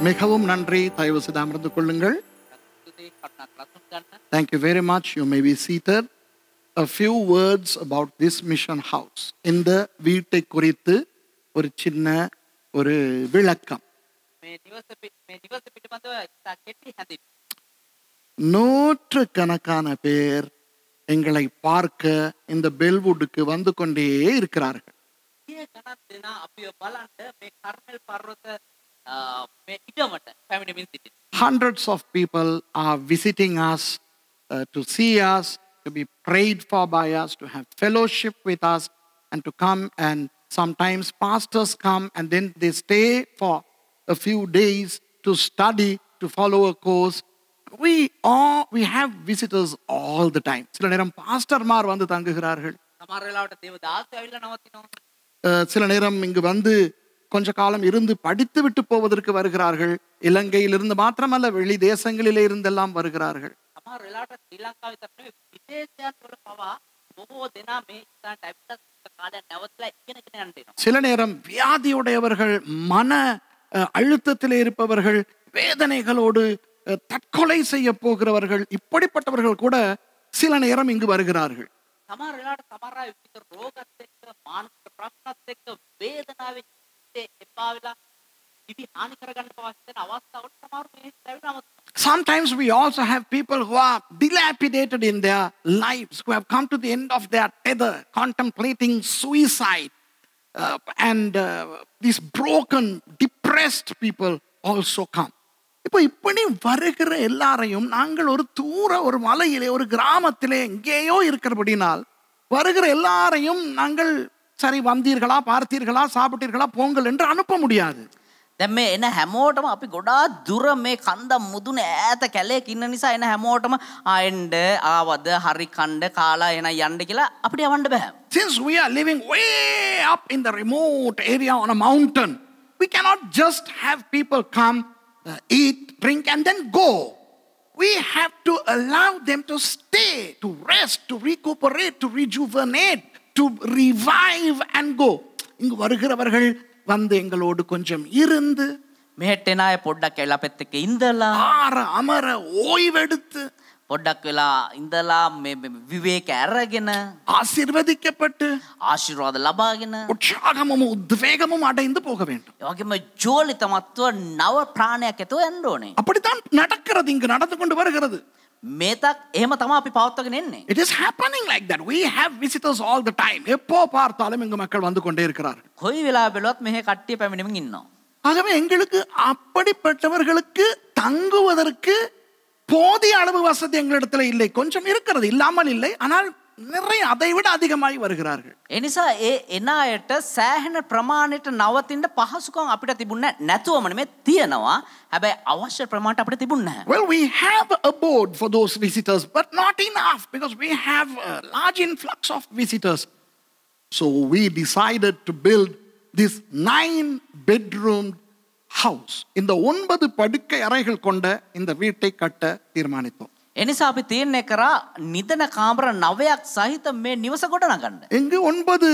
மிகவும் நன்றி. தயவு செய்து அமர்ந்து கொள்ளுங்கள். Thank you very much. You may be seated. A few words about this mission house. இந்த வீட்டை குறித்து ஒரு சின்ன ஒரு விளக்கம். நூற்றுக்கணக்கான பேர் எங்களை பார்க்க இந்த பெல்வுட்டுக்கு வந்து கொண்டே இருக்கிறார்கள். Hundreds of people are visiting us to see us, to be prayed for by us, to have fellowship with us. and to come, and sometimes pastors come and then they stay for a few days to study, to follow a course. We have visitors all the time. சில நேரம் பாஸ்டர்மார் வந்து தங்குகிறார்கள். සමහර වෙලාවට දේවදාසයෝ ඇවිල්ලා නවතිනවා. சில நேரம் இங்கு வந்து கொஞ்ச காலம் இருந்து படித்து விட்டு போவதற்கு வருகிறார்கள். இலங்கையிலிருந்து மாத்திரமல்ல, வெளி தேசங்களிலே இருந்தெல்லாம் வருகிறார்கள். සමහර වෙලාවට ශ්‍රී ලංකාවේ තමයි විදේශයන් වල පවා බොහෝ දෙනා මේ ස්ථානට ඇවිල්ලා කාලයක් නැවතලා ඉගෙනගෙන යන්න එනවා. சில நேரம் வியாதியுடையவர்கள், மன அழுத்தத்திலே இருப்பவர்கள், வேதனைகளோடு தற்கொலை செய்ய போகிறவர்கள், இப்படிப்பட்டவர்கள் கூட சில நேரம் இங்கு வருகிறார்கள். සමහර වෙලාවට සමහර අය විවිධ රෝගත් එක්ක මානසික ප්‍රශ්නත් එක්ක වේදනාවෙන් එපා වෙලා ඉති හානි කරගන්න පවා හිතන අවස්ථාවලට සමහර මේ ලැබෙනවා. Sometimes we also have people who are dilapidated in their lives, who have come to the end of their tether, contemplating suicide. And these broken, depressed people also come. இப்போ இப்படி வருகிற எல்லாரையும் நாங்கள் ஒரு ஒரு மலையிலே, ஒரு கிராமத்திலே எங்கேயோ இருக்கிறபடினால் வருகிற எல்லாரையும் நாங்கள் சரி வந்தீர்களா, பார்த்தீர்களா, சாப்பிட்டீர்களா, போங்கள் என்று அனுப்ப முடியாது. දැන් මේ එන හැමෝටම අපි ගොඩාක් දුර මේ කන්ද මුදුන ඈත කැලේක ඉන්න නිසා එන හැමෝටම ආයෙන්ද ආවද හරි කණ්ඩ කාලා එන යන්න කියලා අපිට යවන්න බෑ. Since we are living way up in the remote area on a mountain, we cannot just have people come, eat, drink and then go. We have to allow them to stay, to rest, to recuperate, to rejuvenate, to revive and go. இங்கு வருகிறவர்கள் வந்து எங்களோடு கொஞ்சம் இருந்து මෙහෙට එන අය පොඩ්ඩක් ඇවිල්ලා අපෙත් එක්ක ඉඳලා ஆற அமர ஓய்வெடுத்து පොඩ්ඩක් වෙලා ඉඳලා මේ විවේක අරගෙන ஆசீர்வதிக்கப்பட்டு ආශිර්වාද ලබාගෙන உற்சாகமும் உத்வேகமும் அடைந்து போக வேண்டும். ඒ වගේම ජෝලිතමත්ව නව ප්‍රාණයක් ඇතුව යන්න ඕනේ. அப்படித்தான் நடக்கிறது, இங்கு நடந்து கொண்டு வருகிறது. මේතක් එහෙම තමයි අපි පවත්වාගෙන එන්නේ. It is happening like that. We have visitors all the time. எப்போ பார்த்தாலும் இங்கு மக்கள் வந்து கொண்டே இருக்கிறார்கள். කොයි වෙලාව බැලුවත් මෙහෙ කට්ටිය පැමිණෙමින් ඉන්නවා. ஆகவே எங்களுக்கு அப்படிப்பட்டவர்களுக்கு தங்குவதற்கு போதிய அளவு வசதி எங்களிடத்தில் இல்லை. கொஞ்சம் இருக்கிறது, இல்லாமல் இல்லை, ஆனால் நிறைய அதை விட அதிகமாய் வருகிறார்கள். ඒ නිසා ඒ එන අයට සෑහෙන ප්‍රමාණයට නවතින්න පහසුකම් අපිට තිබුණේ නැතුවම නෙමෙයි තියෙනවා. හැබැයි අවශ්‍ය ප්‍රමාණයට අපිට තිබුණේ නැහැ. Well, we have a board for those visitors, but not enough because we have a large influx of visitors. So we decided to build this 9-bedroom house. இந்த 9 படுக்கை அறைகள் கொண்ட இந்த வீட்டை கட்ட தீர்மானித்தோம். ඒ නිසා අපි තීරණය කරා නිදන කාමර 9ක් සහිත මේ නිවස ගොඩ නගන්න. இங்கு 9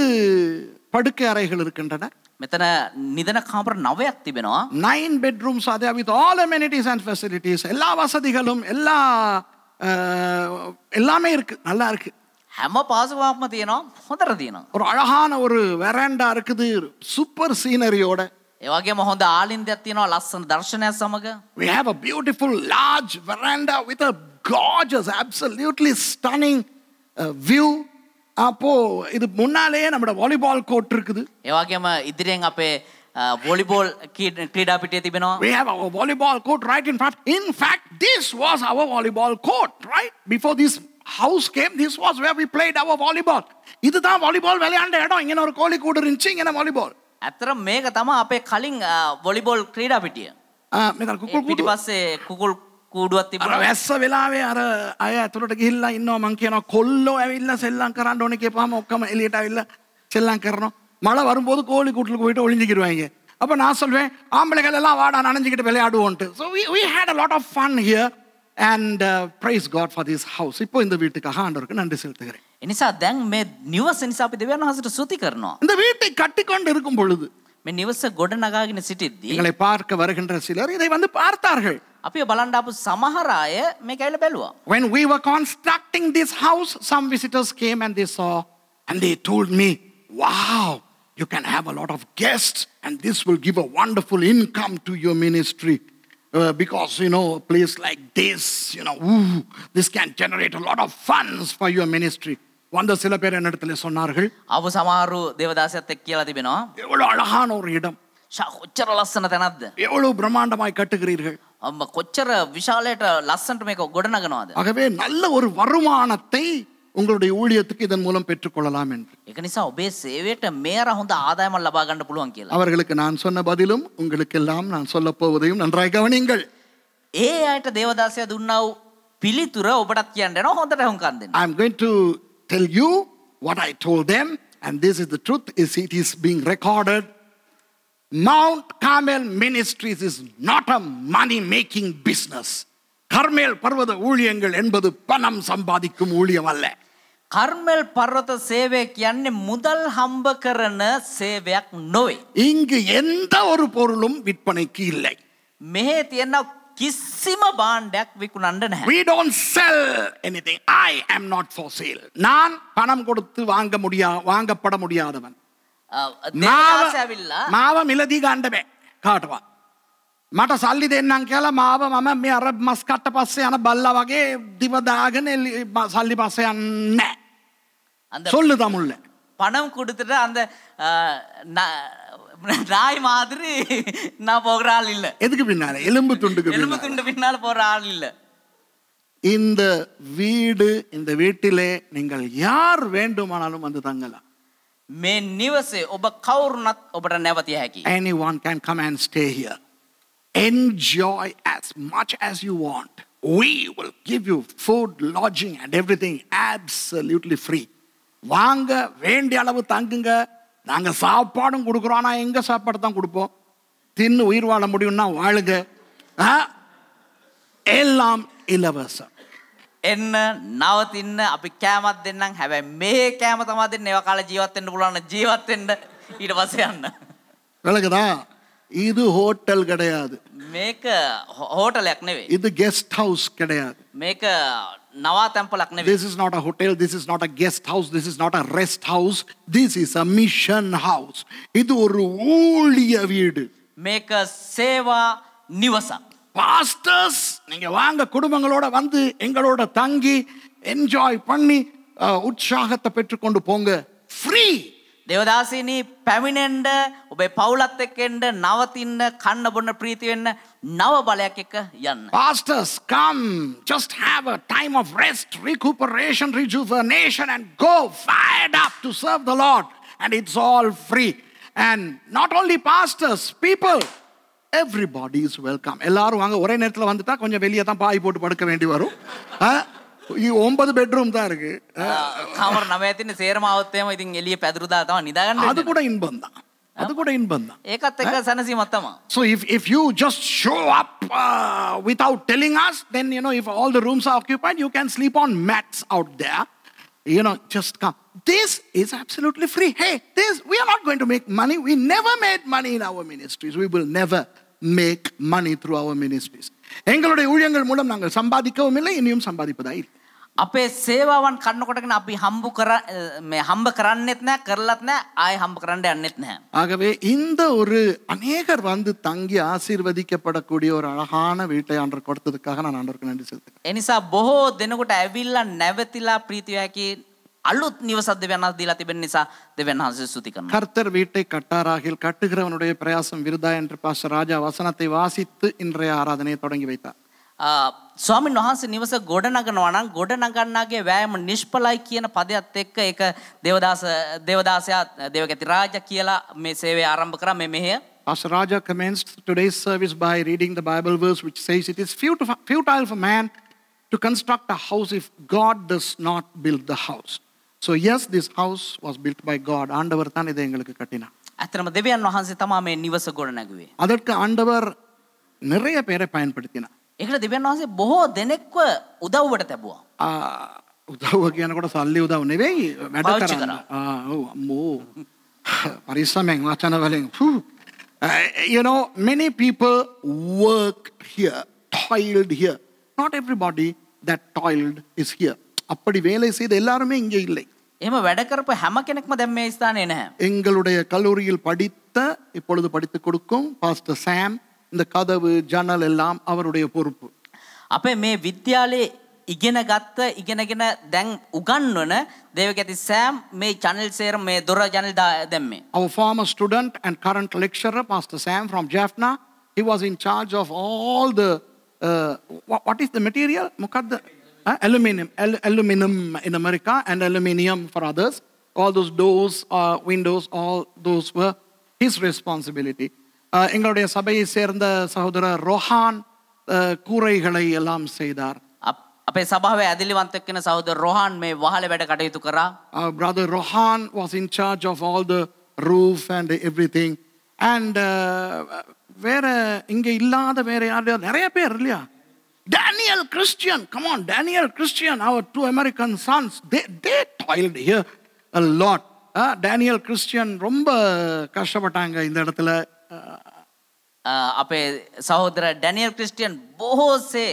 படுக்கை அறைகள் இருக்கின்றன. මෙතන නිදන කාමර 9ක් තිබෙනවා. 9 bedrooms are there with all amenities and facilities. எல்லா வசதிகளும் எல்லாமே இருக்கு, நல்லா இருக்கு. හැම පාසුකමක්ම තියෙනවා, හොඳට තියෙනවා. ஒரு அழகான ஒரு வெராண்டா இருக்குது, சூப்பர் சீனரியோட. ඒ වගේම හොඳ ආලින්දයක් තියෙනවා, ලස්සන දර්ශනයක් සමග. We have a beautiful large veranda with a gorgeous, absolutely stunning view. அப்போ இது முன்னாலே நம்மட வாலிபால் கோர்ட் இருக்குது. ඒ වගේම ඉදිරියෙන් අපේ වොලිබෝල් ක්‍රීඩා පිටිය තිබෙනවා. We have our volleyball court right in front. In fact, this was our volleyball court, right? Before this house came, this was where we played our volleyball. இதுதான் வாலிபால் விளையாண்ட இடம். இங்க ஒரு கோலி கூடு இருந்துச்சு, இங்க வாலிபால். ඇත්තට මේක තමයි අපේ කලින් වොලිබෝල් ක්‍රීඩා පිටිය. මෙතන කුකුල් කූඩු පිටිපස්සේ කුකුල් කූඩුවක් තිබුණා. අර වැස්ස වෙලාවේ අර අය ඇතුළට ගිහිල්ලා ඉන්නවා. මං කියනවා කොල්ලෝ ඇවිල්ලා සෙල්ලම් කරන්න ඕනේ කියපුවාම ඔක්කොම එළියට ඇවිල්ලා සෙල්ලම් කරනවා. மழை வரும்போது கோழி கூட்டுக்கு போயிட்டு ஒளிஞ்சிக்கிடுவாங்க. அப்ப நான் சொல்வேன் ஆம்பளைகள் எல்லாம் வாடா நனைஞ்சிக்கிட்டு விளையாடுவோன்ட்டு. So we had a lot of fun here and praise God for this house. இப்போ இந்த வீட்டுக்காக ஆண்டவருக்கு நன்றி செலுத்துகிறேன். ඒ නිසා දැන් මේ නිවස නිසා අපි දෙවියන් වහන්සේට ස්තුති කරනවා. இந்த வீட்டை கட்டிக்கொண்டு இருக்கும் பொழுது මේ නිවස ගොඩ නගාගෙන සිටිද්දී எங்களை பார்க்க வருகின்ற சிலர் இதை வந்து பார்த்தார்கள். අපි බලන්න ආපු සමහර අය මේක ඇවිල්ලා බැලුවා. When we were constructing this house, some visitors came and they saw and they told me, wow, you can have a lot of guests and this will give a wonderful income to your ministry. Because, a place like this, this can generate a lot of funds for your ministry. வந்த சில பேர் என்னிடத்துல சொன்னார்கள், ආපු සමහරු දේවදාසයත් එක්ක කියලා තිබෙනවා. எவ்வளவு அழகான ஒரு இடம், කොච්චර ලස්සන තැනක්ද, எவ்வளவு பிரம்மாண்டமாய் கட்டுகிறீர்கள், කොච්චර විශාලයට ලස්සනට මේක ගොඩ නගනවාද. ஆகவே நல்ல ஒரு வருமானத்தை உங்களுடைய ஊழியத்துக்கு இதன் மூலம் பெற்றுக்கொள்ளலாம் என்று. ඒක නිසා ඔබේ සේවයට මේර හොඳ ආදායමක් ලබා ගන්න පුළුවන් කියලා. அவர்களுக்கு நான் சொன்ன பதிலும் உங்களுக்கெல்லாம் நான் சொல்லப் போவதையும் நன்றாய் கவனியுங்கள். ඒ අයට දේවදාසයා දුන්නා වූ පිළිතුර ඔබටත් කියන්න යනවා හොඳට හුඟකන් දෙන්න. I am going to tell you what I told them, and this is the truth, it is being recorded. Mount Carmel Ministries is not a money making business. கர்மேல் பர்வத ஊழியங்கள் என்பது பணம் சம்பாதிக்கும் ஊழியம் அல்ல. කර්මල් පර්වත සේවය කියන්නේ මුදල් හම්බ කරන සේවයක් නොවේ. இங்கு எந்த ஒரு பொருளும் விற்பனைக்கு இல்லை. මෙහි තියෙන කිසිම භාණ්ඩයක් විකුණන්න නැහැ. We don't sell anything. I am not for sale. நான் பணம் கொடுத்து வாங்கப்பட முடியாதவன். දේවදාසයා ඇවිල්ලා මාව මිලදී ගන්න බෑ කාටවත්. මට සල්ලි දෙන්නම් කියලා මාව මම මේ අර මස් කට්ට පස්සේ යන බල්ලා වගේ දිව දාගෙන සල්ලි පස්සේ යන්නේ නැහැ. அந்த சொல்லு தமிழ்ல. பணம் கொடுத்துட்டு அந்த நாய் மாதிரி நான் போகிற ஆள் இல்ல. எதுக்கு பின்னால? எலும்பு துண்டுக்கு எலும்பு பின்னால. துண்டு பின்னால போற ஆள் இல்ல. இந்த வீடு, இந்த வீட்டிலே நீங்கள் யார் வேண்டுமானாலும் வந்து தங்கலாம். මේ නිවසේ ඔබ කවුරුනත් ඔබට නැවතිය හැකියි. Anyone can come and stay here. Enjoy as much as you want. We will give you food, lodging and everything absolutely free. வாங்க வேண்டிய அளவு தங்குங்க. நாங்க சாப்பாடும் கொடுக்குறோம். ஆனா எங்க சாப்பாடு தான் கொடுப்போம். தின்னு உயிர் வாழ முடியும்னா வாழுங்க. எல்லாம் இலவசம். එන්න නවතින්න අපි කෑමක් දෙන්නම්. හැබැයි මේ කෑම තමයි දෙන්නේ. ඒව කාලේ ජීවත් වෙන්න පුළුවන් නම් ජීවත් වෙන්න ඊට පස්සේ යන්න. விளக்குதா? இது ஹோட்டல் கிடையாது. මේක හෝටලයක් නෙවෙයි. இது கெஸ்ட் ஹவுஸ் கிடையாது. මේක නවාතැන්පලක් නෙවෙයි. This is not a hotel, this is not a guest house, this is not a rest house, this is a mission house. இது ஒரு ஊழிய வீடு. මේක සේවා නිවසක්. பாஸ்டர்ஸ், நீங்க வாங்க குடும்பங்களோட வந்து எங்களோட தங்கி என்ஜாய் பண்ணி உற்சாகத்தை பெற்றுக்கொண்டு போங்க. ஃப்ரீ. දේවදාසීනි පැමිණෙන්න ඔබේ පවුලත් එක්ක එන්න නවතින්න කන්න බොන්න ප්‍රීති වෙන්න නව බලයක් එක්ක යන්න. Pastors, come, just have a time of rest, recuperation, rejuvenation and go fired up to serve the Lord, and it's all free. And not only pastors, people, everybody is welcome. எல்லாரும் வாங்க. ஒரே நேரத்தில் வந்துட்டா கொஞ்சம் வெளியே தான் பாய் போட்டு படுக்க வேண்டி வரும். 9 பெட்ரூம் தான் இருக்கு. කාමර 9 තියෙන සේරම આવත් එහෙම ඉතින් එළිය පැදුරුදා තමයි නිදාගන්න. அது கூட இன்பம் தான். அது கூட இன்பம் தான். ඒකත් එක්ක සනසීමක් තමයි. So if you just show up without telling us, then if all the rooms are occupied, you can sleep on mats out there. Just come. This is absolutely free. Hey, we are not going to make money. We never made money in our ministries. We will never make money through our ministries. எங்களுடைய ஊழியங்கள் மூலம் நாங்கள் சம்பாதிக்கவும் இல்லை, இனியும் சம்பாதிப்பதா இல்லை. අපේ සේවාවන් කන්නකොටගෙන අපි හම්බ කරන්නෙත් නැහැ, කරලත් නැහැ, ආයෙ හම්බ කරන්න යන්නෙත් නැහැ. ஆகவே இந்த ஒரு அநேகர் வந்து தங்கி ஆசீர்வதிக்கப்படக்கூடிய ஒரு அழகான வீட்டை ஆண்டவர் கொடுத்ததுக்காக நான் ஆண்டவருக்கு நன்றி செலுத்துகிறேன். ඒ නිසා බොහෝ දෙනෙකුට ඇවිල්ලා නැවතිලා ප්‍රීතිය හැකි අලුත් නිවසක් දෙවියන් වහන්සේ දීලා තිබෙන නිසා දෙවියන් වහන්සේ ස්තුති කරනවා. கர்த்தர் வீட்டை கட்டாராகில் கட்டுகிறவனுடைய பிரயாசம் விருதா என்று பாஸ்டர் ராஜா வசனத்தை வாசித்து இன்றைய ஆராதனையை தொடங்கி வைத்தார். ස්වාමීන් වහන්සේ නිවස ගොඩනගනවා නම් ගොඩනගන්නාගේ වෑයම නිෂ්ඵලයි කියන පදයට එක්ක ඒක දේවදාසයා දේවගති රාජා කියලා මේ සේවය ආරම්භ කරා මේ මෙහෙය. Pastor Raja commenced today's service by reading the Bible verse which says it is futile for man to construct a house if God does not build the house. So yes, this house was built by God. ஆண்டவர் தான் இதை எங்களுக்கு கட்டினார். ඇත්තටම දෙවියන් වහන්සේ තමයි මේ නිවස ගොඩනැගුවේ. அதற்கு ஆண்டவர் நிறைய பேரை பயன்படுத்தினார். ඒකට දෙවියන් වහන්සේ බොහෝ දෙනෙක්ව උදව්වට තැබුවා. උදව්ව කියන කොට සල්ලි උදව් නෙවෙයි, වැඩ කරන්න. අම්මෝ. පරිස්සමෙන් වචන වලින්. Many people worked here, toiled here. Not everybody that toiled is here. அப்படி வேலை செய்த எல்லாருமே இங்கே இல்லை. එහෙම වැඩ කරපු හැම කෙනෙක්ම දැන් මේ ස්ථානේ නැහැ. எங்களுடைய கல்லூரியில் படித்த, இப்பொழுது படித்துக் கொடுக்கும் பாஸ்டர் சாம், இந்த கதவு ஜன்னல் எல்லாம் அவருடைய பொறுப்பு. අපේ මේ විද්‍යාලයේ ඉගෙනගෙන දැන් උගන්වන දේවගති සෑම් මේ channel සේරම මේ දොර channel දැම්මේ. Our former student and current lecturer Pastor Sam from Jaffna, he was in charge of all the what is the material? මොකද්ද? aluminum in America and aluminium for others. All those doors, windows, all those were his responsibility. எங்களுடைய சபையை சேர்ந்த சகோதரர் ரோஹான் கூரைகளை எல்லாம் செய்தார். අපේ සභාවේ ඇදිලිවන්තෙක් වෙන සහෝදර රෝහන් මේ වහලේ වැඩ කටයුතු කරා. Brother Rohan was in charge of all the roof and everything. And வேற இங்க இல்லாத வேற யாரு நிறைய பேர் இல்லையா? Daniel Christian, come on, Daniel Christian, our two American sons, they toiled here a lot. Daniel Christian ரொம்ப கஷ்டப்பட்டாங்க இந்த இடத்துல. අපේ සහෝදර ඩැනියල් ක්‍රිස්ටියන් බොහෝසේ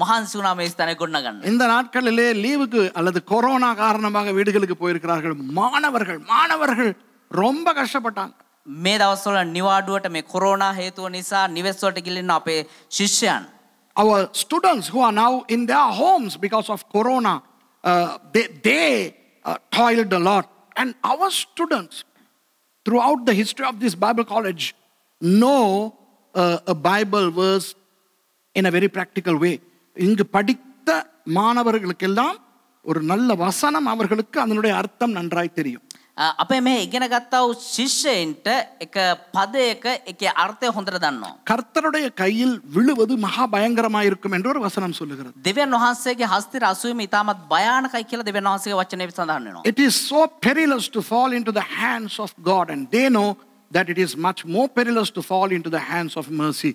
மகான்சி වුණා මේ ස්ථානේ ගොඩනගන්න. இந்த நாட்களிலே லீவுக்கு அல்லது கொரோனா காரணமாக வீடுகளுக்கு போயிருக்கிறார்கள். மாணவர்கள் ரொம்ப கஷ்டப்பட்டாங்க. මේ දවස්වල නිවාඩුවට මේ කොරෝනා හේතුව නිසා නිවෙස් වලට ගිහින් අපේ ශිෂ්‍යයන්. Our students who are now in their homes because of corona, they toiled a lot. And our students throughout the history of this Bible college know a Bible verse in a very practical way. இங்கு படித்த மாணவர்களுக்கெல்லாம் ஒரு நல்ல வசனம் அவர்களுக்கு அதனுடைய அர்த்தம் நன்றாய் தெரியும். අපේ මේ ඉගෙන ගත්තා වූ ශිෂ්‍යයින්ට එක පදයක එකේ අර්ථය හොඳට දන්නවා. கர்த்தருடைய கையில் விழுவது மகா பயங்கரமாய் இருக்கும் என்று ஒரு வசனம் சொல்லுகிறது. දෙවියන් වහන්සේගේ හස්තයට අසුවීම ඉතාමත් භයානකයි කියලා දෙවියන් වහන්සේගේ වචනේ සඳහන් වෙනවා. It is so perilous to fall into the hands of God, and they know that it is much more perilous to fall into the hands of mercy.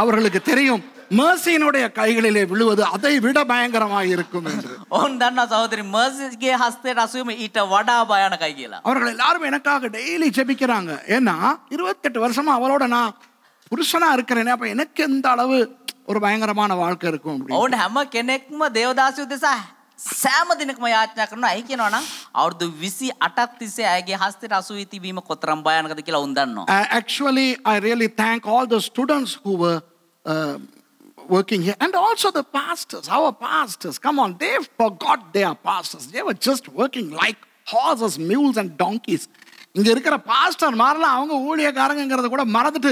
அவர்களுக்கு தெரியும் mercyனுடைய கைகளிலே விழுவது அதை விட பயங்கரமாக இருக்கும் என்று. ඔවුන් දන්නා සහෝදරි mercyගේ හස්තයට අසුවීම ඊට වඩා භයානකයි කියලා. அவர்கள் எல்லாரும் எனக்காக டெய்லி ஜெபிக்கிறாங்க. ஏன்னா 28 வருஷமா அவளோட நான் புருஷனா இருக்கிறேனே, அப்ப எனக்கு எந்த அளவு ஒரு பயங்கரமான வாழ்க்கை இருக்கும். ඔවුන් හැම කෙනෙක්ම දේවදාසියෝ දෙසා සෑම දිනකම යාඥා කරනවා. ඇයි කියනවා නම් අවුරුදු 28ක් තිස්සේ ඇයගේ හස්තයට අසුවී තිබීම කොතරම් භයානකද කියලා උන් දන්නවා. Actually, I really thank all the students who were working here, and also the pastors, our pastors. Come on, they forgot they are pastors. They were just working like horses, mules and donkeys. இங்க இருக்கிற pastor மாறலாம், அவங்க ஊழியக்காரங்கிறத கூட மறந்துட்டு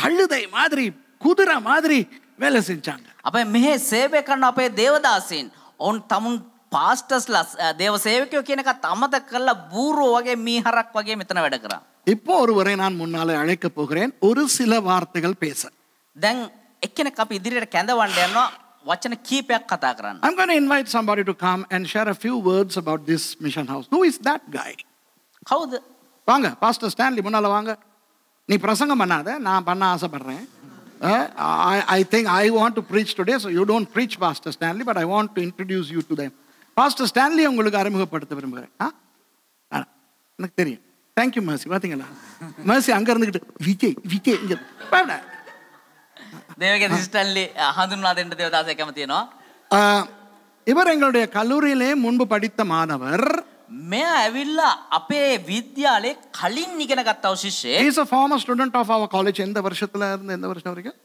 கழுதை மாதிரி குதிரை மாதிரி வேலை செஞ்சாங்க. අපේ මෙහි සේවය කරන අපේ දේවදාසීන් ඔවුන් තමුන් පාස්ටර්ස්ලා දේව සේවකයෝ කියන එකත් අමතක කරලා බූරෝ වගේ මීහරක් වගේ මෙතන වැඩ කරා. இப்போ ஒருவரை நான் முன்னாலே அழைக்க போகிறேன் ஒரு சில வார்த்தைகள் பேச. දැන් එක්කෙනෙක් අපි ඉදිරියට කැඳවන්න යනවා වචන කීපයක් කතා කරන්න. I'm going to invite somebody to come and share a few words about this mission house. Who is that guy? කවුද? வாங்க பாஸ்டர் ஸ்டான்லி முன்னால வாங்க. நீ பிரசங்கம் பண்ணாத, நான் பண்ண ஆசைப்படுறேன். I think I want to preach today, so you don't preach, Pastor Stanley, but I want to introduce you to them. Pastor Stanley உங்களுக்கு அறிமுகப்படுத்த விரும்புகிறேன். எனக்கு தெரியும். Thank you Mercy. பாத்தீங்களா? Mercy அங்க இருந்துகிட்டு விஜய் இங்க பாருங்க. தேவகே சிஸ்டர்லி හඳුන්වා දෙන්න දේවදාසය කැමති වෙනවා. இவர் எங்களுடைய கல்லூரியிலே முன்பு படித்த மாணவர். මෙයා ඇවිල්ලා අපේ විද්‍යාලේ කලින් ඉගෙන ගත්තා වූ ශිෂ්‍යයෙක්. He is a former student of our college. எந்த வருஷத்துல இருந்து எந்த வருஷம் வரைக்கும்?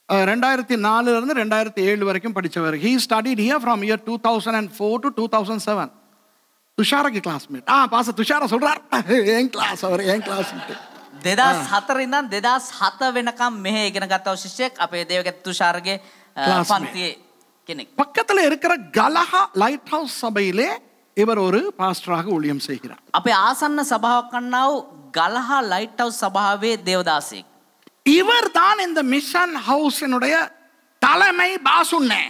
2004 ல இருந்து 2007 வரைக்கும் படிச்சவர். He studied here from year 2004 to 2007. துஷாரக்கு கிளாஸ்மேட். பாஸ்டர் துஷார சொல்றார் என் கிளாஸ் அவர் என் கிளாஸ். 2004 ඉඳන් 2007 වෙනකම් මෙහෙ ඉගෙන ගත්තා වූ ශිෂ්‍යයෙක් අපේ දේවගේ තුෂාරගේ පන්තියේ කෙනෙක්. பக்கத்துல இருக்கிற கலஹா லைட் ஹவுஸ் சபையிலே இவர் ஒரு பாஸ்டராக ஊழியம் செய்கிறார். අපේ ආසන්න සභාවක් වන්නා වූ ගලහා ලයිට් හවුස් සභාවේ දේවදාසයෙක්. இவர் தான் இந்த மிஷன் ஹவுஸினுடைய தலைமை பாசுன்னே.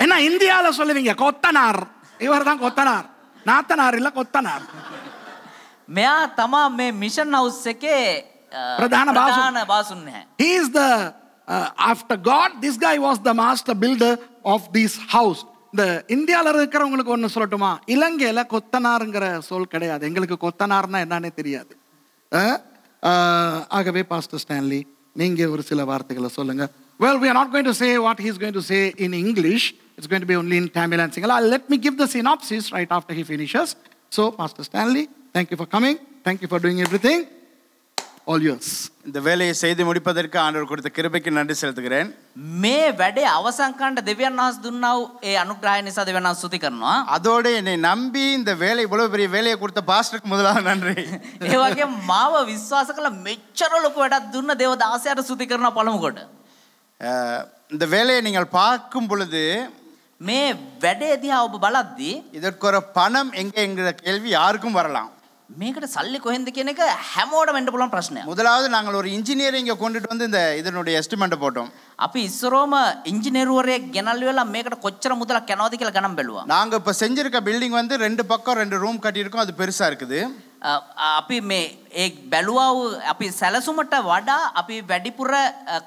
என்ன இந்தியால சொல்லுவீங்க கொத்தனார், இவர் தான் கொத்தனார். நாத்தனார் இல்ல கொத்தனார். මෙයා තමා මේ මිෂන් හවුස් එකේ ප්‍රධාන බාසුන් නැහැ. He is the after God, this guy was the master builder of this house. இந்த இந்தியால இருக்கிறவங்களுக்கு ஒன்று சொல்லட்டுமா, இலங்கையில கொத்தனாருங்கிற சொல் கிடையாது. எங்களுக்கு கொத்தனார்னா என்னன்னே தெரியாது. ஆகவே பாஸ்டர் ஸ்டான்லி நீங்க ஒரு சில வார்த்தைகளை சொல்லுங்க. Well, we are not going to say what he is going to say in English. It's going to be only in Tamil and Sinhala. Let me give the synopsis right after he finishes. So, Pastor Stanley, thank you for coming. Thank you for doing everything. All yours. இந்த வேலையை செய்து முடிப்பதற்கு ஆண்டவர் கொடுத்த கிருபைக்கு நன்றி செலுத்துகிறேன். මේ වැඩේ අවසන් කරන්න දෙවියන් වහන්සේ දුන්නා වූ ඒ අනුග්‍රහය නිසා දෙවියන් වහන්සේ ස්තුති කරනවා. அதோட என்னை நம்பி இந்த வேலை இவ்வளவு பெரிய வேலையை கொடுத்த பாஸ்டருக்கு முதலாவது நன்றி. ඒ වගේම මාව විශ්වාස කළ මෙච්චර ලොකු වැඩක් දුන්න දේවදාසයාට ස්තුති කරනවා පළමු කොට. இந்த வேலையை நீங்கள் பார்க்கும் பொழுது මේ වැඩේ දිහා ඔබ බලද්දී இதற்கு ஒரு பணம் என்கிற கேள்வி யாருக்கும் வரலாம். මේකට සල්ලි කොහෙන්ද කියන එක හැමෝටම වෙන්න පුළුවන් ප්‍රශ්නයක්. முதலாவது நாங்கள் ஒரு இன்ஜினியரை இங்கே கொண்டுட்டு வந்து இந்த இதனுடைய எஸ்டிமேட்டை போட்டோம். අපි ඉස්සරෝම ඉංජිනේරුවරයෙක් ගෙනල්ලි වෙලා මේකට කොච්චර මුදලක් යනවද කියලා ගණන් බැලුවා. நாங்கள் இப்போ செஞ்சிருக்க பில்டிங் வந்து 2 பக்கம் 2 ரூம் கட்டியிருக்கோம். அது பெருசாக இருக்குது. අපි මේ ඒ බැලුවා අපි සැලසුමට වඩා අපි වැඩිපුර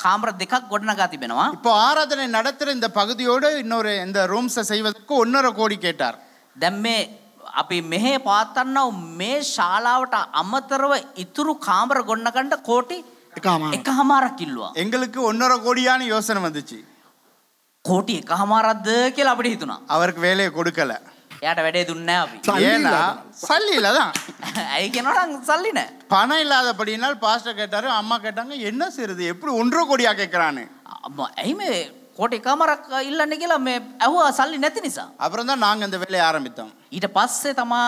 කාමර දෙකක් ගොඩනගා තිබෙනවා. இப்போ ஆராதனை நடத்துகிற இந்த பகுதியோடு இன்னொரு இந்த ரூம்ஸை செய்வதற்கு 1.5 கோடி கேட்டார். දැන් මේ අපි මෙහෙ පවත්වන්නව මේ ශාලාවට අමතරව ඉතුරු කාමර ගොඩනගන්න කෝටි එකහමාරක් ඉල්ලුවා. எங்களுக்கு 1.5 கோடியான யோசனை வந்துச்சு. කෝටි එකහමාරක්ද කියලා අපිට හිතුණා. அவருக்கு வேலையை கொடுக்கல. එයාට වැඩේ දුන්නේ නැහැ අපි. ஏன்னா சல்லி இல்லை தான். ඇයි කියනවා නම් සල්ලි නැහැ. பணம் இல்லாதபடினால் பாஸ்டர் கேட்டாரு, அம்மா கேட்டாங்க என்ன செய்யறது, எப்படி 1.5 கோடியா கேட்கிறான்னு. ඇයි මේ කෝටි එකහමාරක් ඉල්ලන්නේ කියලා මේ ඇහුවා සල්ලி නැති නිසා. அப்புறம் தான் நாங்கள் இந்த வேலையை ஆரம்பித்தோம். ඊට පස්සේ තමා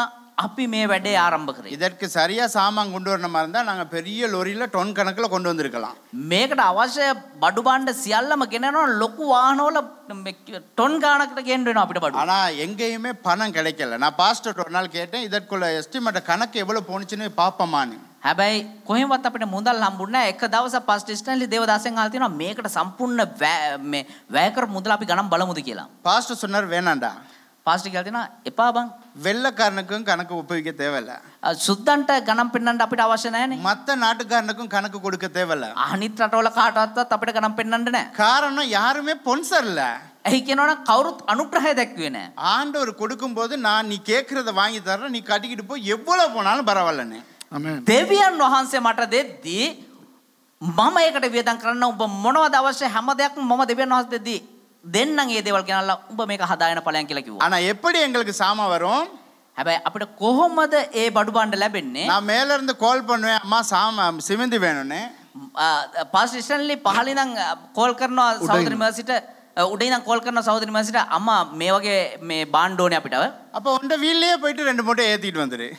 අපි මේ වැඩේ ආරම්භ කරේ. இதற்கு சரியா சாமான் கொண்டு வரணும் மாதிரி இருந்தால் நாங்கள் பெரிய லொரியில் டொன் கணக்கில் கொண்டு வந்திருக்கலாம். මේකට අවශ්‍ය බඩු භාණ්ඩ සියල්ලම ගෙනනවා ලොකු වාහනවල ටොන් ගානකට ගෙන්න වෙනවා අපිට බඩු. ஆனால் எங்கேயுமே பணம் கிடைக்கல. நான் பாஸ்டர் ஒரு நாள் கேட்டேன், இதற்குள்ள எஸ்டிமேட் கணக்கு எவ்வளோ போணுச்சுன்னு பார்ப்போமான்னு. හැබැයි කොහෙන්වත් අපිට මුදල් හම්බුන්නේ නැහැ. එක දවසක් පාස්ටර් ස්ටැන්ලි දේවදාසෙන් අහලා තියෙනවා මේකට සම්පූර්ණ මේ වැය කරපු මුදල අපි ගණන් බලමුද කියලා. பாஸ்டர் சொன்னார் வேணாண்டா. පාස්ටර් කියලා තියෙනවා එපා බං. வெள்ளக்காரனுக்கும் கணக்கு ஒப்புவிக்க தேவையில்ல. සුද්දන්ට ගණන් පෙන්නන්න අපිට අවශ්‍ය නැහැනේ. மற்ற நாட்டுக்காரனுக்கும் கணக்கு கொடுக்க தேவையில்ல. අනිත් රටවල කාටවත් අපිට ගණන් පෙන්නන්න නැහැ. காரணம் யாருமே பொன்சர் இல்லை. ඇයි කියනවනම් කවුරුත් අනුග්‍රහය දැක්ුවේ නැහැ. ஆண்டவர் கொடுக்கும்போது நான் நீ கேட்கறத வாங்கி தரேன், நீ கட்டிக்கிட்டு போய் எவ்வளவு போனாலும் பரவாயில்லன்னு. දෙවියන් වහන්සේ මට දෙද්දී මම ඒකට වියදම් කරන්න ඔබ මොනවද අවශ්‍ය හැම දෙයක්ම මම දෙවියන් වහන්සේ දෙද්දී දෙන්නම් ඒ දේවල් ගෙනල්ලා ඔබ මේක හදාගෙන ඵලයන් කියලා කිව්වා. ஆனா எப்படி எங்களுக்கு சாமான் வரும்? හැබැයි අපිට කොහොමද ඒ බඩු භාණ්ඩ ලැබෙන්නේ? நான் மேல இருந்து கால் பண்ணுவேன், அம்மா சாமான் சிமெண்ட் வேணும்னு. පාස්ටර් ස්ටැන්ලි පහලින් කෝල් කරනවා සහෝදරි මර්සිට, උඩින් නම් කෝල් කරනවා සහෝදරි මර්සිට අම්මා මේ වගේ මේ භාණ්ඩ ඕනේ අපිට. அப்போ உண்ட வீல்லையே போயிட்டு 2 மூட்டை ஏத்திட்டு வந்துரு.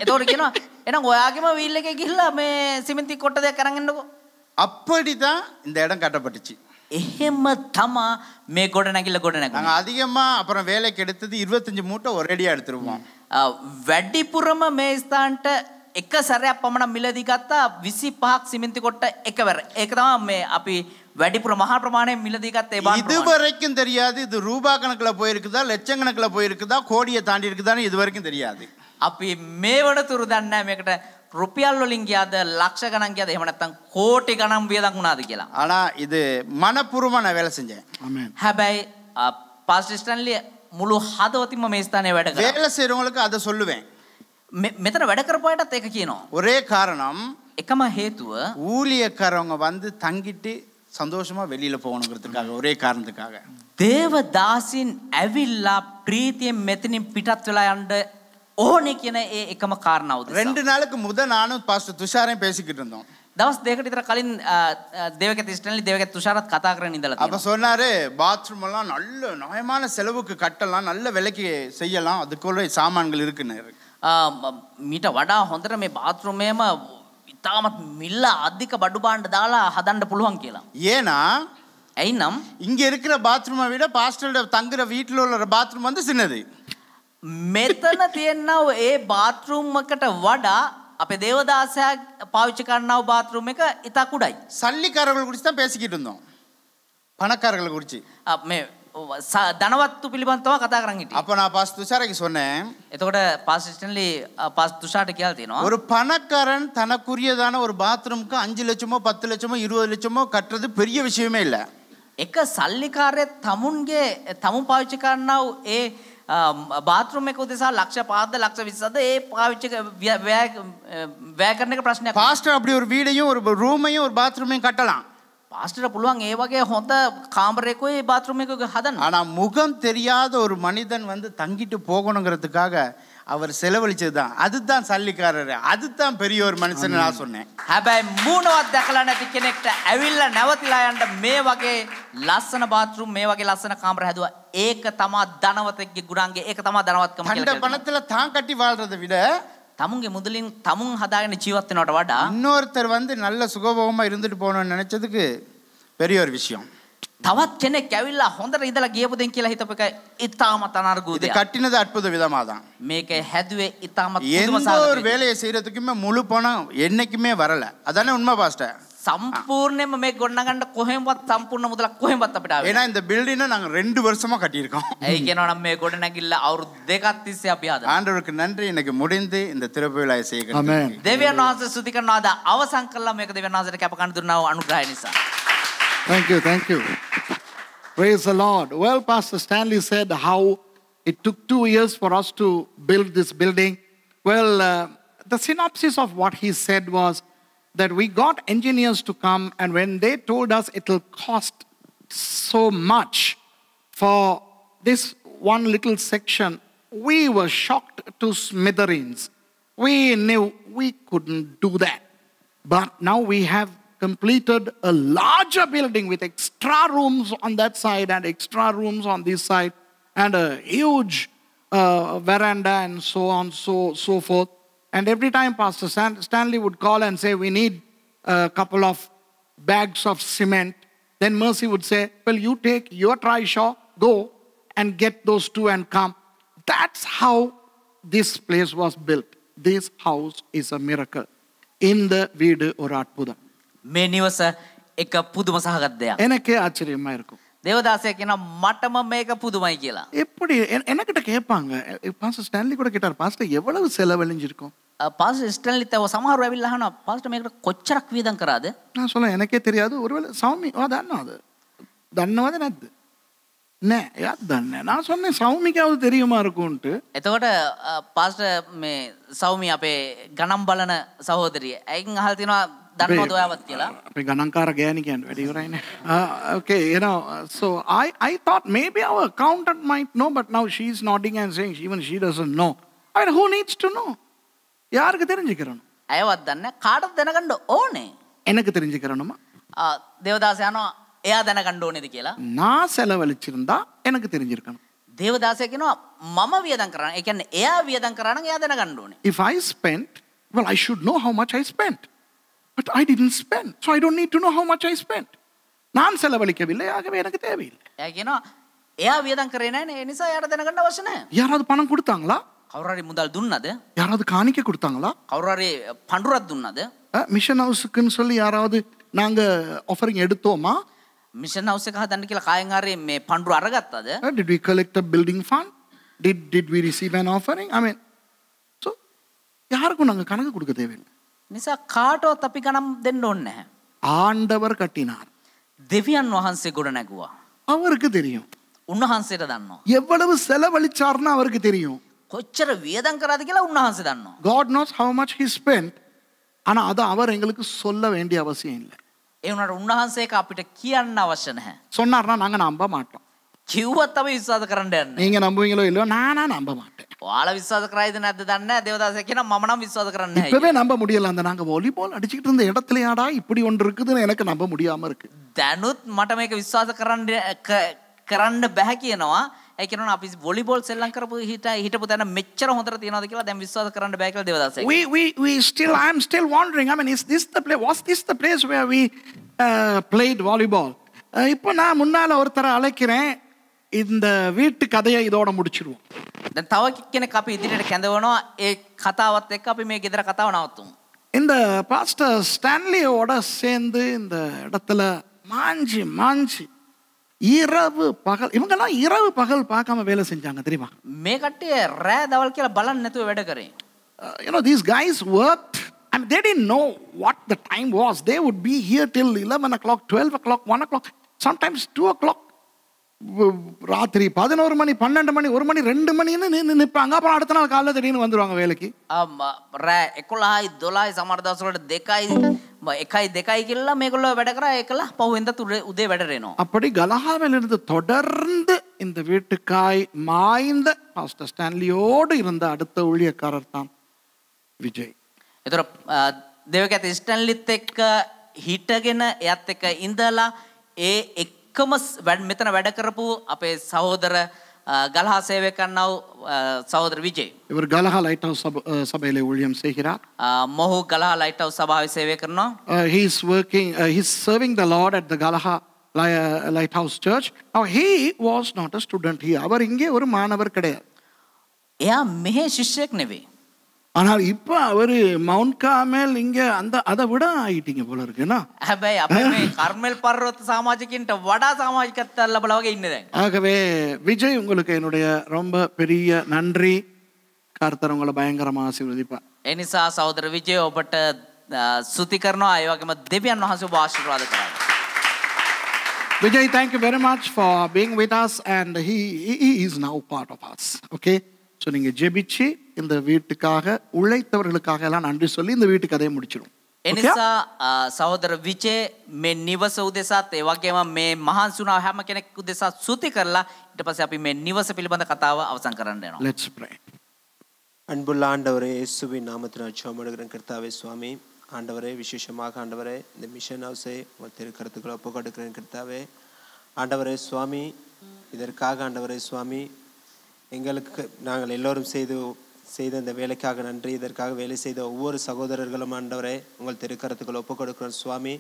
එතකොට කියනවා එහෙනම් ඔයාගේම වීල් එකේ ගිහිල්ලා මේ සිමෙන්ති කොට්ට දෙකක් අරන් එන්නකෝ. அப்படிதான் இந்த இடம் கட்டப்பட்டுச்சு. එහෙම තමා මේ ගොඩනැගිල්ල ගොඩනැගුණා. நாங்கள் அதிகமா அப்புறம் வேலைக்கு எடுத்தது 25 மூட்டை ஒரேடியா எடுத்துருவோம். වැඩිපුරම මේ ස්ථානට එක සැරයක් පමණ මිලදී ගත්තා 25ක් සිමෙන්ති කොට්ට එකවර. ඒක තමයි මේ අපි වැඩිපුර මහා ප්‍රමාණයෙන් මිලදී ගත්ත ඒ බාන් இது வரைக்கும் தெரியாது இது ரூபா கணக்குல போயிருக்குதா லட்சக்கணக்குல போயிருக்குதா கோடியை தாண்டி இருக்குதான்னு இது வரைக்கும் தெரியாது. අපි මේ වනතුරු දන්නේ නැහැ මේකට රුපියල් වලින් ගියාද ලක්ෂ ගණන් ගියාද එහෙම නැත්නම් කෝටි ගණන් වියදම් වුණාද කියලා. ஆனா இது மனப்பூர்வமா நான் வேலை செஞ்சேன். හැබැයි පාස්ටර් ස්ටැන්ලි මුළු හදවතින්ම මේ ස්ථානයේ වැඩ කරා. வேலை செய்றவங்களுக்கு அதை சொல்லுவேன். මෙතන වැඩ කරපුවාටත් ඒක කියනවා. ஒரே காரணம் එකම හේතුව ஊழியக்காரவங்க வந்து தங்கிட்டு சந்தோஷமா வெளியில போகணுங்கிறதுக்காக, ஒரே காரணத்துக்காக. දේවදාසින් ඇවිල්ලා ප්‍රීතියෙන් මෙතනින් පිටත් වෙලා යන්න ඕනේ කියන ඒ එකම කාරණාව උදෙසා. 2 நாளுக்கு முதல் நானும் பாஸ்டர் துஷாரையும் பேசிக்கிட்டு இருந்தோம். දවස් දෙකකට විතර කලින් දේවකත් ස්ටැන්ලි දේවකත් තුෂාරත් කතා කරගෙන ඉඳලා அப்ப சொன்னாரு பாத்ரூம் எல்லாம் நல்ல நியாயமான செலவுக்கு கட்டலாம், நல்ல விலைக்கு செய்யலாம், அதுக்குள்ள சாமான்கள் இருக்குன்னு. මීට වඩා හොඳට මේ බාත්රූමේම ඉතාමත් මිල්ල අධික බඩු භාණ්ඩ දාලා හදන්න පුළුවන් කියලා. ஏன்னா ඇයි නම් இங்க இருக்கிற பாத்ரூமை விட பாஸ்டரோட தங்குற வீட்டுல உள்ள பாத்ரூம் வந்து சின்னது. මෙතන තියෙනව ඒ බාත්රූම් එකට වඩා අපේ දේවදාසයා පාවිච්චි කරනව බාත්රූම් එක ඉතා කුඩයි. சல்லிக்காரர்கள் குறித்து தான் பேசிக்கிட்டு இருந்தோம், பணக்காரர்களை குறித்து. මේ ධනවත්තු පිළිබඳව කතා කරන් හිටියේ. அப்ப நான் பாஸ்டர் துஷாரைக்கு சொன்னேன், එතකොට පාස්ටර් ස්ටැන්ලි පාස්ටර් තුෂාරට කියලා තියෙනවා ஒரு பணக்காரன் தனக்குரியதான ஒரு பாத்ரூமுக்கு 5 லட்சமோ 10 லட்சமோ 20 லட்சமோ கட்டுறது பெரிய விஷயமே இல்ல. එක සල්ලිකාරයෙක් තමුන්ගේ තමුන් පාවිච්චි කරනව ඒ බාත්රූම් එක උදෙසා ලක්ෂ 5ද ලක්ෂ 20ද ඒ පාවිච්චි වැය කරන එක ප්‍රශ්නයක්. பாஸ்டர் அப்படி ஒரு வீடையும் ஒரு ரூமையும் ஒரு பாத்ரூமையும் கட்டலாம். පාස්ටර්ට පුළුවන් ඒ වගේ හොඳ කාමරයකුයි බාත්රූම් එකකුයි හදන්න. ஆனா முகம் தெரியாத ஒரு மனிதன் வந்து தங்கிட்டு போகணுங்கிறதுக்காக அவர் செலவழிச்சது தான், அதுதான் சல்லிக்காரர், அதுதான் பெரிய ஒரு மனுஷன் நான் சொன்னேன். හැබැයි මූණවත් දැකලා නැති කෙනෙක්ට ඇවිල්ලා නැවතිලා යන්න මේ වගේ ලස්සන බාත්රූම් මේ වගේ ලස්සන කාමර හැදුවා. ඒක තමයි ධනවතෙක්ගේ ගුණාංගය. ඒක තමයි ධනවත්කම கண்ட කියලා. பணத்துல தான் கட்டி வாழ்றதை விட තමුන්ගේ මුදලින් තමුන් හදාගෙන ජීවත් වෙනවට වඩා இன்னொருத்தர் வந்து நல்ல சுகபோகமா இருந்துட்டு போகணும்னு நினைச்சதுக்கு பெரிய ஒரு விஷயம். තවත් කෙනෙක් ඇවිල්ලා හොඳට ඉඳලා ගියපු දෙන් කියලා හිතපු එක ඉතාමත් අනර්ගු இது දෙයක්. கட்டினது அற்புத விதமாக தான். මේක හැදුවේ ඉතාමත් எந்த ஒரு පුදුමසහගත வேலையை செய்யறதுக்குமே முழு பணம் என்னைக்குமே வரல. அதானே உண்மை பாஸ்டர். සම්පූර්ණයෙන්ම මේ ගොඩනගන්න කොහෙන්වත් සම්පූර්ණ මුදලක් කොහෙන්වත් අපිට ආවේ. ஏன்னா இந்த பில்டிங்கை நாங்க 2 வருஷமா கட்டியிருக்கோம். ඒ කියනවා නම් මේ ගොඩනැගිල්ල අවුරුදු දෙකක් තිස්සේ අපි හදලා. ஆண்டவருக்கு நன்றி எனக்கு முடிந்து இந்த திறப்பு விழாவை செய்கிறது. Amen. දෙවියන් වහන්සේ ස්තුති කරනවා අද අවසන් කළා මේක දෙවියන් වහන්සේට කැප කන දුන්නා වූ අනුග්‍රහය නිසා. Thank you, thank you. Praise the Lord. Well, Pastor Stanley said how it took 2 years for us to build this building. Well, the synopsis of what he said was that we got engineers to come, and when they told us it will cost so much for this one little section, we were shocked to smithereens. We knew we couldn't do that. But now we have completed a larger building with extra rooms on that side and extra rooms on this side and a huge veranda and so on, so forth. And every time Pastor Stanley would call and say, we need a couple of bags of cement, then Mercy would say, well, you take your trishaw, go and get those two and come. That's how this place was built. This house is a miracle. In the Veedu or Atpudha. මේ නිවස එක පුදුම සහගත දෙයක්. எனக்கே ஆச்சரியமா இருக்கும். දේවදාසය කියනවා මටම මේක පුදුමයි කියලා. எப்படி எனக்கிட்ட கேட்பாங்க பாஸ்டர் ஸ்டான்லி கூட கேட்டார் பாஸ்டர் எவ்வளவு செலவழிஞ்சிருக்கும். පාස්ටර් ස්ටැන්ලිත් සමහරව ඇවිල්ලා අහනවා පාස්ටර් මේකට කොච්චරක් වියදම් කරාද? நான் சொல்ல எனக்கே தெரியாது ஒருவேளை சௌமி දන්නවද? දන්නවද නැද්ද? නෑ එයාත් දන්නේ නෑ. நான் சொன்னேன் சௌமிக்காவது தெரியுமா இருக்கும்ட்டு. එතකොට පාස්ටර් මේ සෞමි අපේ ගණන් බලන සහෝදරිය. ඇයින් අහලා තිනවා දන්නවද ඔයාවත් කියලා? අපේ ගණන්කාර ගෑණි කියන්නේ වැඩි ඉවරයිනේ. Okay, you know, so I thought maybe our accountant might know, but now she's nodding and saying even she doesn't know. I mean, who needs to know? யாருக்கு தெரிஞ்சுக்கிறணும்? ඇයවත් දන්නේ කාටද දැනගන්න ඕනේ? எனக்கு தெரிஞ்சுக்கிறணுமா? දේවදාසය අහනවා එයා දැනගන්න ඕනේද කියලා? நான் செலவழிச்சிருந்தா எனக்கு தெரிஞ்சிருக்கணும். දේවදාසය කියනවා මම වියදම් කරා. ඒ කියන්නේ එයා වියදම් කරා නම් එයා දැනගන්න ඕනේ. If I spent, well, I should know how much I spent. But I didn't spend. So I don't need to know how much I spent. நான் செலவழிக்கவில்லை, ஆகவே எனக்கு தேவையில்லை. එයා කියනවා එයා වියදම් කරේ නැහැ ඒ නිසා එයාට දැනගන්න අවශ්‍ය නැහැ. யாராவது பணம் கொடுத்தாங்களா? කවුරු හරි මුදල් දුන්නද? யாராவது காணிக்க கொடுத்தாங்களா? කවුරු හරி පඬුරක් දුන්නද? மிஷன் ஹவுஸுக்குன்னு சொல்லி யாராவது நாங்க ஆஃபரிங் எடுத்தோமா? මිෂන් හවුස් එක හදන්න කියලා කායෙන් හරි මේ පඬුර අරගත්තද? Did we collect a building fund? Did we receive an offering? I mean, so யாருக்கும் நாங்க கணக்கு கொடுக்க தேவையில்லை. නිසා කාටවත් අපි ගණන් දෙන්න ඕනේ නැහැ. ஆண்டவர் கட்டினார். දෙවියන් වහන්සේ ගොඩ නැගුවා. அவருக்கு தெரியும். උන්වහන්සේට දන්නවා. எவ்வளவு செலவழிச்சார்னு அவருக்கு தெரியும். කොච්චර වියදම් කරාද කියලා උන්වහන්සේ දන්නවා. God knows how much he spent. ஆனா அது அவர் எங்களுக்கு சொல்ல வேண்டிய அவசியம் இல்லை. ඒ වුණාට උන්වහන්සේ ඒක අපිට කියන්න අවශ්‍ය නැහැ. சொன்னார்னா நாங்க நம்ப மாட்டோம். කිව්වත් අපි විශ්වාස කරන්න යන්නේ. நீங்க நம்புவீங்களோ இல்லையோ நான் நம்ப மாட்டேன். ඔයාලා විශ්වාස කරයිද නැද්ද දන්නේ නැහැ. දේවදාසය කියනවා මම නම් විශ්වාස කරන්නේ නැහැ. இப்பவே நம்ப முடியல. அந்த நாங்க வாலிபால் அடிச்சிட்டு இருந்த இடத்துலயாடா இப்படி ஒன்று இருக்குதுன்னு எனக்கு நம்ப முடியாம இருக்கு. දැනුත් මට මේක විශ්වාස කරන්න බෑ කියනවා. ඒ කියනවා අපි වොලිබෝල් සෙල්ලම් කරපු හිටපු තැන මෙච්චර හොඳට තියනවාද කියලා දැන් විශ්වාස කරන්න බෑ කියලා දේවදාසය. I'm still wondering. I mean, is this the place? Was this the place where we played volleyball? இப்போ நான் முன்னால ஒருத்தரை அழைக்கிறேன். இந்த வீட்டு கதையை இதோட முடிச்சிடுவோம். දැන් තව කෙනෙක් අපි ඉදිරියට කැඳවනවා. ඒ කතාවත් එක්ක අපි මේ ගෙදර කතාව නවතුමු. இந்த பாஸ்டர் ஸ்டான்லியோட சேர்ந்து இந்த இடத்துல மாஞ்சி இரவு பகல் இவங்கெல்லாம் இரவு பகல் பார்க்காம வேலை செஞ்சாங்க தெரியுமா? මේ කට්ටිය රෑ දවල් කියලා බලන්න නැතුව වැඩ කරේ. You know, these guys worked. I mean, they didn't know what the time was. They would be here till 11 o'clock, 12 o'clock, 1 o'clock, sometimes 2 o'clock. ராத்திரி 11 மணி 12 மணி 1 மணி 2 மணின்னு நிற்பாங்க. அப்புறம் அடுத்த நாள் காலையில் திடீர்னு வந்துடுவாங்க வேலைக்கு. රෑ 11යි 12යි සමහර දවස්වල 2යි 1යි 2යි කියලා මේගොල්ලෝ වැඩ කරා. ඒකලා පහුවෙන්දත් උදේ වැඩට එනවා. அப்படி கலஹாவிலிருந்து தொடர்ந்து இந்த வீட்டுக்காய் மாய்ந்த பாஸ்டர் ஸ்டான்லியோடு இருந்த அடுத்த ஊழியக்காரர் தான் விஜய். ඒතර දේවකත් ස්ටැන්ලිත් එක්ක හිටගෙන එයත් එක්ක ඉඳලා ඒ එකම මෙතන වැඩ කරපු අපේ සහෝදර ගලහා සේවය කරනව සහෝදර විජේ. இவர் கலஹா லைட் ஹவுஸ் சபையிலே ஊழியம் செய்கிறார். මොහු ගලහා ලයිට් හවුස් සභාවේ සේවය කරනවා. He's serving the Lord at the Galaha Lighthouse Church. Now he was not a student here. அவர் இங்கே ஒரு மாணவர் கிடையாது. එයා මෙහි ශිෂ්‍යයෙක් නෙවෙයි. ஆனால் இப்போ அவர் மவுண்ட் கார்மெல் இங்க அதை விட ஆயிட்டீங்க போல இருக்குன்னா. හැබැයි අපි මේ කර්මෙල් පර්වත සමාජිකින්ට වඩා සමාජිකත්වයක් ලැබලා වගේ ඉන්නේ දැන්. ஆகவே விஜய் உங்களுக்கு என்னுடைய ரொம்ப பெரிய நன்றி. கர்த்தர் உங்களை பயங்கரமா ஆசீர்வதிப்பார். ඒ නිසා සහෝදර විජය ඔබට ස්තුති කරනවා. ඒ වගේම දෙවියන් වහන්සේ ඔබ ආශිර්වාද කරනවා. Vijay, thank you very much for being with us, and he is now part of us. Okay? So நீங்க ஜெபிச்சு இந்த வீட்டுக்காக உழைத்தவர்களுக்காக எல்லாம் நன்றி சொல்லி இந்த வீட்டு கதையை முடிச்சிடும். එනිසා සහෝදර විජේ මේ නිවස උදෙසාත් ඒ වගේම මේ මහන්සි වුණා හැම කෙනෙක් උදෙසා ස්තුති කරලා ඊට පස්සේ අපි මේ නිවස පිළිබඳ කතාව අවසන් කරන්න යනවා. Let's pray. அன்புள்ள ஆண்டவரே, இயேசுவின் நாமத்தில் ஜெபம் கர்த்தாவே சுவாமி. ஆண்டவரே, விசேஷமாக ஆண்டவரே, இந்த மிஷன் ஹவுஸை உங்கள் திருக்கரத்துக்களை ஒப்பு கொடுக்கிறேன் கர்த்தாவே. ஆண்டவரே சுவாமி, இதற்காக ஆண்டவரே சுவாமி, எங்களுக்கு நாங்கள் எல்லோரும் செய்த இந்த வேலைக்காக நன்றி. இதற்காக வேலை செய்த ஒவ்வொரு சகோதரர்களும் ஆண்டவரே உங்கள் திருக்கரத்துக்களை ஒப்பு கொடுக்கிறோம் சுவாமி.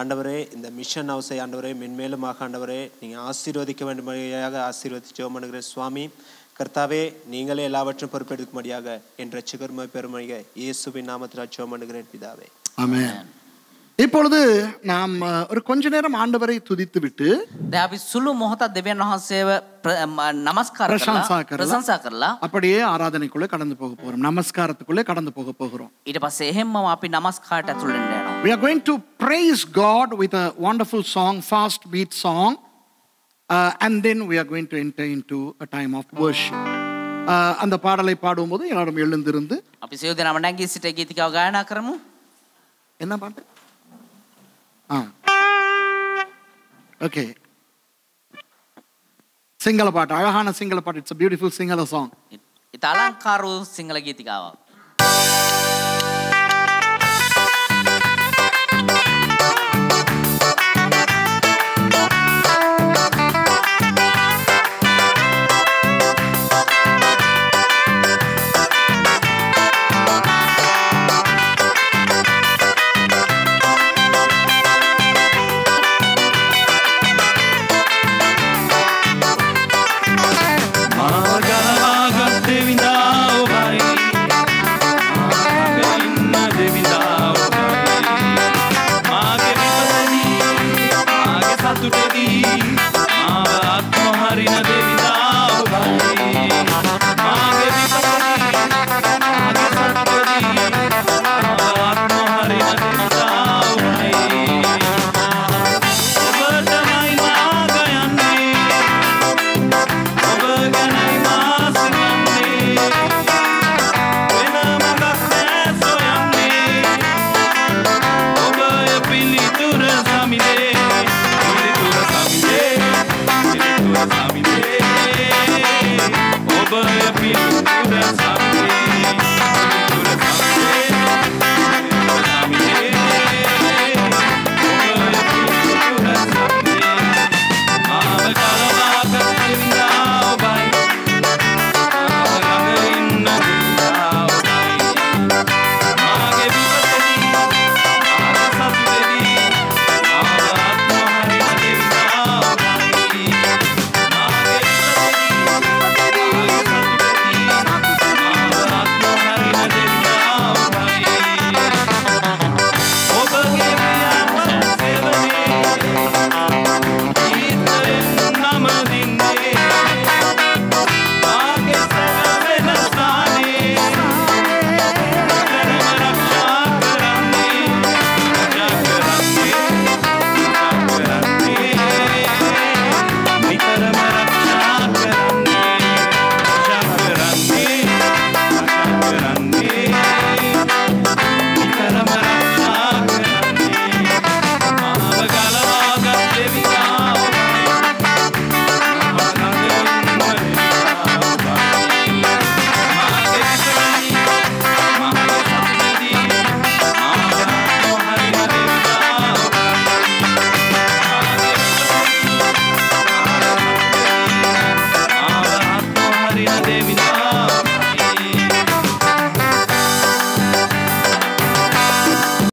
ஆண்டவரே, இந்த மிஷன் ஹவுஸை ஆண்டவரே மென்மேலுமாக ஆண்டவரே நீங்கள் ஆசீர்வதிக்க வேண்டும்படியாக ஆசீர்வதித்து ஜெபம் பண்ணுகிறேன் சுவாமி. கர்த்தாவே, நீங்களே எல்லாவற்றும் பொறுப்பெடுக்கும்படியாக என் ரட்சகருமாய் பெருமையாக இயேசுவின் நாமத்தில் ஜெபம் பண்ணுகிறேன் பிதாவே. ஆமென். இப்பொழுது நாம் ஒரு கொஞ்ச நேரம் ஆண்டவரை துதித்து விட்டு දැන් අපි සුළු මොහොතක් දෙවියන් වහන්සේව නමස්කාර ප්‍රශංසා කරලා அப்படியே ஆராதனைக்குள்ளே கடந்து போக போறோம். நமஸ்காரத்துக்குள்ளே கடந்து போக போகிறோம். ඊට පස්සේ එහෙම්ම අපි නමස්කාරට ඇතුල් වෙන්න යනවා. We are going to praise God with a wonderful song, fast beat song, and then we are going to enter into a time of worship. அந்த பாடலை பாடும்போது எல்லாரும் எழுந்திருந்து අපි සියලු දෙනාම නැගී සිට ගීතිකාව ගායනා කරමු. என்ன பாட்டு? ஓகே, சிங்கள பாட்டு, அழகான சிங்கள பாட்டு. It's a beautiful Sinhala song. ඉත අලංකාර වූ සිංහල ගීතිකාවක්.